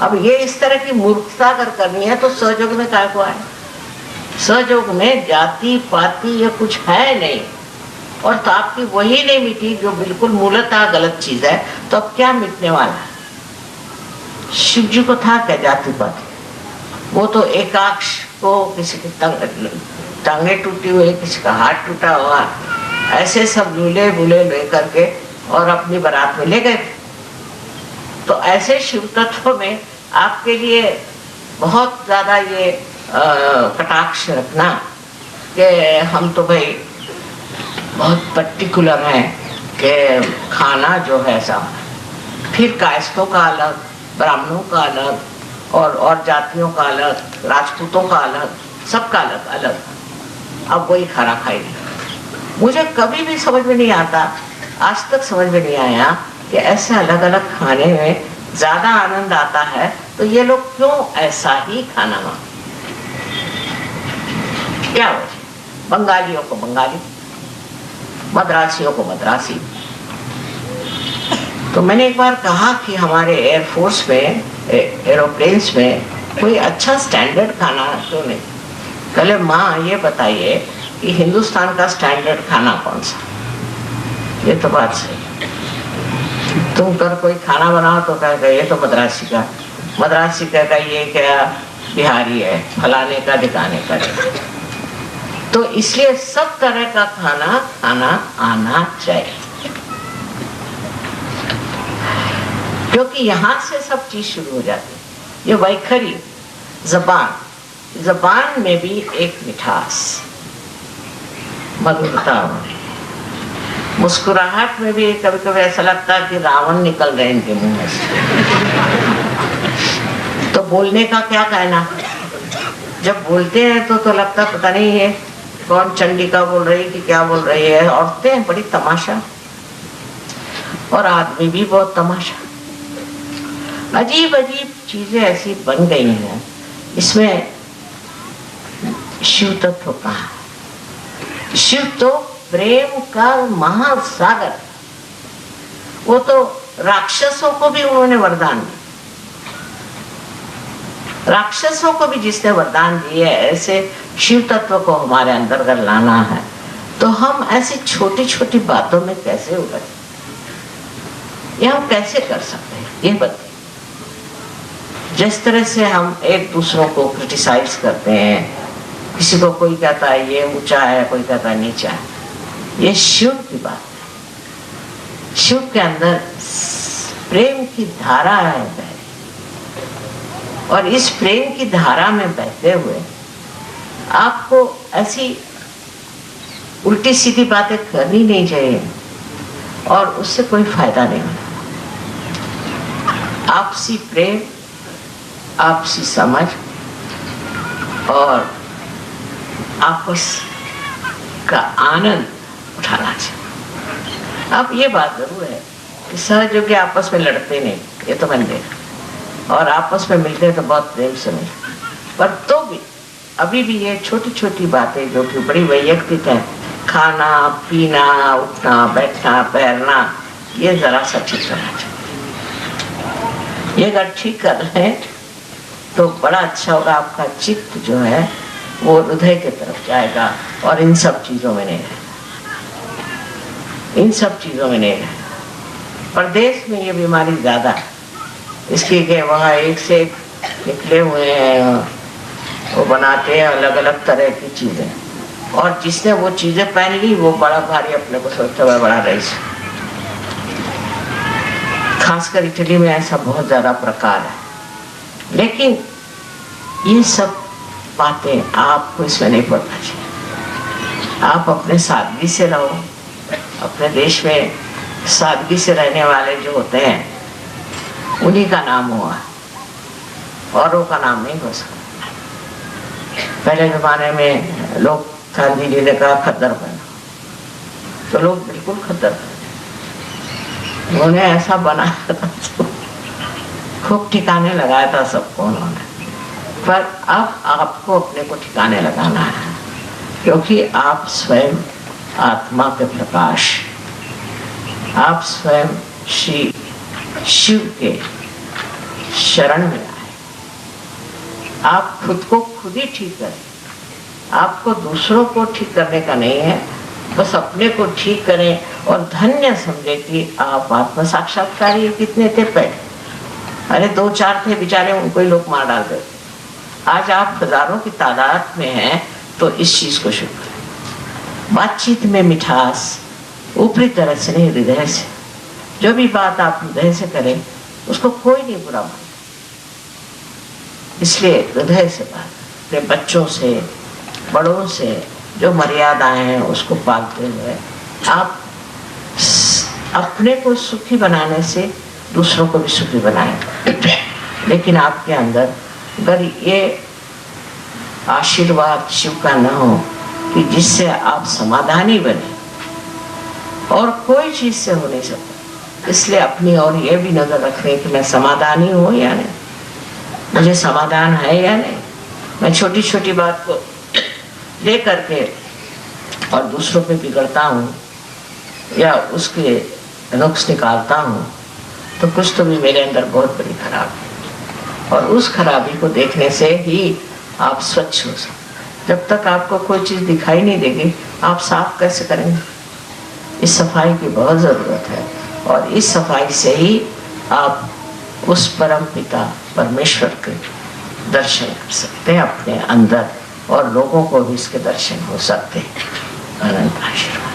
अब ये इस तरह की मूर्खता अगर करनी है तो सहयोग में काय को आए? सहयोग में जाति पाति ये कुछ है नहीं, और तो आपकी वही नहीं मिटी जो बिल्कुल मूलतः गलत चीज है, तो अब क्या मिटने वाला है? शिव जी को था क्या जाति पाति? वो तो एकाक्ष को किसी की टांगे टूटी हुई, किसी का हाथ टूटा हुआ, ऐसे सब लूले बुले ले करके और अपनी बारात में ले गए। तो ऐसे शिव तत्व में आपके लिए बहुत ज्यादा ये कटाक्ष रखना कि हम तो भाई बहुत पर्टिकुलर हैं कि खाना जो है ऐसा, फिर कायस्थों का अलग, ब्राह्मणों का अलग, और जातियों का अलग, राजपूतों का अलग, सबका अलग अलग। अब वही खाना खाएगी। मुझे कभी भी समझ में नहीं आता, आज तक समझ में नहीं आया कि ऐसे अलग अलग खाने में ज्यादा आनंद आता है, तो ये लोग क्यों ऐसा ही खाना मांगते? क्या हो? बंगालियों को बंगाली, मद्रासियों को मद्रासी। तो मैंने एक बार कहा कि हमारे एयरफोर्स में, एरोप्लेन्स में कोई अच्छा स्टैंडर्ड खाना क्यों नहीं? पहले माँ ये बताइए कि हिंदुस्तान का स्टैंडर्ड खाना कौन सा? ये तो बात सही है। तुम कर कोई खाना बनाओ तो कहेगा ये तो मद्रासी का, मद्रासी कहेगा ये क्या बिहारी है, फलाने का ढिकाने का। तो इसलिए सब तरह का खाना खाना आना चाहिए, क्योंकि यहाँ से सब चीज शुरू हो जाती है। ये वैखरी जबान, जबान में भी एक मिठास, मधुरता, मुस्कुराहट में भी कभी कभी ऐसा लगता है कि रावण निकल रहे इनके मुंह में से। तो बोलने का क्या कहना, जब बोलते हैं तो लगता पता नहीं है कौन चंडिका बोल रही कि क्या बोल रही है। औरतें बड़ी तमाशा और आदमी भी बहुत तमाशा, अजीब अजीब चीजें ऐसी बन गई हैं। इसमें शिव तत्व कहाँ है? शिव तो प्रेम का महासागर, वो तो राक्षसों को भी उन्होंने वरदान दिया। राक्षसों को भी जिसने वरदान दिए, ऐसे शिव तत्व को हमारे अंदर अगर लाना है तो हम ऐसी छोटी छोटी बातों में कैसे उलझ, ये हम कैसे कर सकते हैं? ये बताइए। जिस तरह से हम एक दूसरों को क्रिटिसाइज करते हैं, किसी को कोई कहता है ये ऊंचा है, कोई कहता है नीचा है, ये शिव की बात है। शिव के अंदर प्रेम की धारा है, और इस प्रेम की धारा में बहते हुए आपको ऐसी उल्टी सीधी बातें करनी नहीं चाहिए, और उससे कोई फायदा नहीं होता। आपसी प्रेम, आपसी समझ और आपस का आनंद उठाना चाहिए। अब ये बात जरूर है कि सहयोगी आपस में लड़ते नहीं, ये तो मैंने देखा, और आपस में मिलते हैं तो बहुत प्रेम से मिलते, पर तो भी अभी भी ये छोटी छोटी बातें जो कि बड़ी वैयक्तिक है, खाना पीना, उठना बैठना पैरना, ये जरा सा ठीक करना चाहिए। ये अगर ठीक कर रहे हैं तो बड़ा अच्छा होगा। आपका चित्त जो है वो हृदय की तरफ जाएगा और इन सब चीजों में नहीं रहेगा, इन सब चीजों में नहीं रहेगा। प्रदेश में ये बीमारी ज्यादा है, इसकी के वहाँ एक से एक निकले हुए हैं, वो बनाते हैं अलग अलग तरह की चीजें, और जिसने वो चीजें पहन ली वो बड़ा भारी अपने को सोचता हुआ बड़ा रईस। खासकर इटली में ऐसा बहुत ज्यादा प्रकार है। लेकिन ये सब बातें आपको इसमें नहीं पड़ना चाहिए। आप अपने सादगी से रहो। अपने देश में सादगी से रहने वाले जो होते हैं उन्हीं का नाम हुआ, औरों का नाम नहीं हो सकता। पहले जमाने में लोग, गांधी जी ने कहा खद्दर बना, तो लोग बिल्कुल खद्दर बने। उन्होंने ऐसा बनाया था, खूब ठिकाने लगाया था सबको उन्होंने। पर अब आपको अपने को ठिकाने लगाना है, क्योंकि आप स्वयं आत्मा के प्रकाश, आप स्वयं श्री शिव के शरण में आए। आप खुद को खुद ही ठीक करें। आपको दूसरों को ठीक करने का नहीं है, बस अपने को ठीक करें और धन्य समझे कि आप आत्म साक्षात्कारी। कितने थे पहले? अरे 2-4 थे बेचारे, उनको ही लोग मार डाल देते। आज आप हजारों की तादाद में हैं, तो इस चीज को शुरू करें। बातचीत में मिठास, ऊपरी तरह से नहीं, हृदय से। जो भी बात आप हृदय से करें उसको कोई नहीं बुरा माने, इसलिए हृदय से बात। अपने बच्चों से, बड़ों से जो मर्यादाएं हैं उसको पालते हुए आप अपने को सुखी बनाने से दूसरों को भी सुखी बनाएं। लेकिन आपके अंदर अगर ये आशीर्वाद शिव का न हो कि जिससे आप समाधानी बने, और कोई चीज से हो नहीं सकता, इसलिए अपनी और ये भी नजर रखें कि मैं समाधानी हूँ या नहीं, मुझे समाधान है या नहीं। मैं छोटी छोटी बात को ले करके और दूसरों पे बिगड़ता हूँ या उसके नुक्स निकालता हूँ, तो कुछ तो भी मेरे अंदर बहुत बड़ी खराबी है, और उस खराबी को देखने से ही आप स्वच्छ हो सकते हैं। जब तक आपको कोई चीज दिखाई नहीं देगी आप साफ कैसे करेंगे? इस सफाई की बहुत जरूरत है और इस सफाई से ही आप उस परम पिता परमेश्वर के दर्शन कर सकते हैं अपने अंदर और लोगों को भी इसके दर्शन हो सकते हैं। अनंत आशीर्वाद।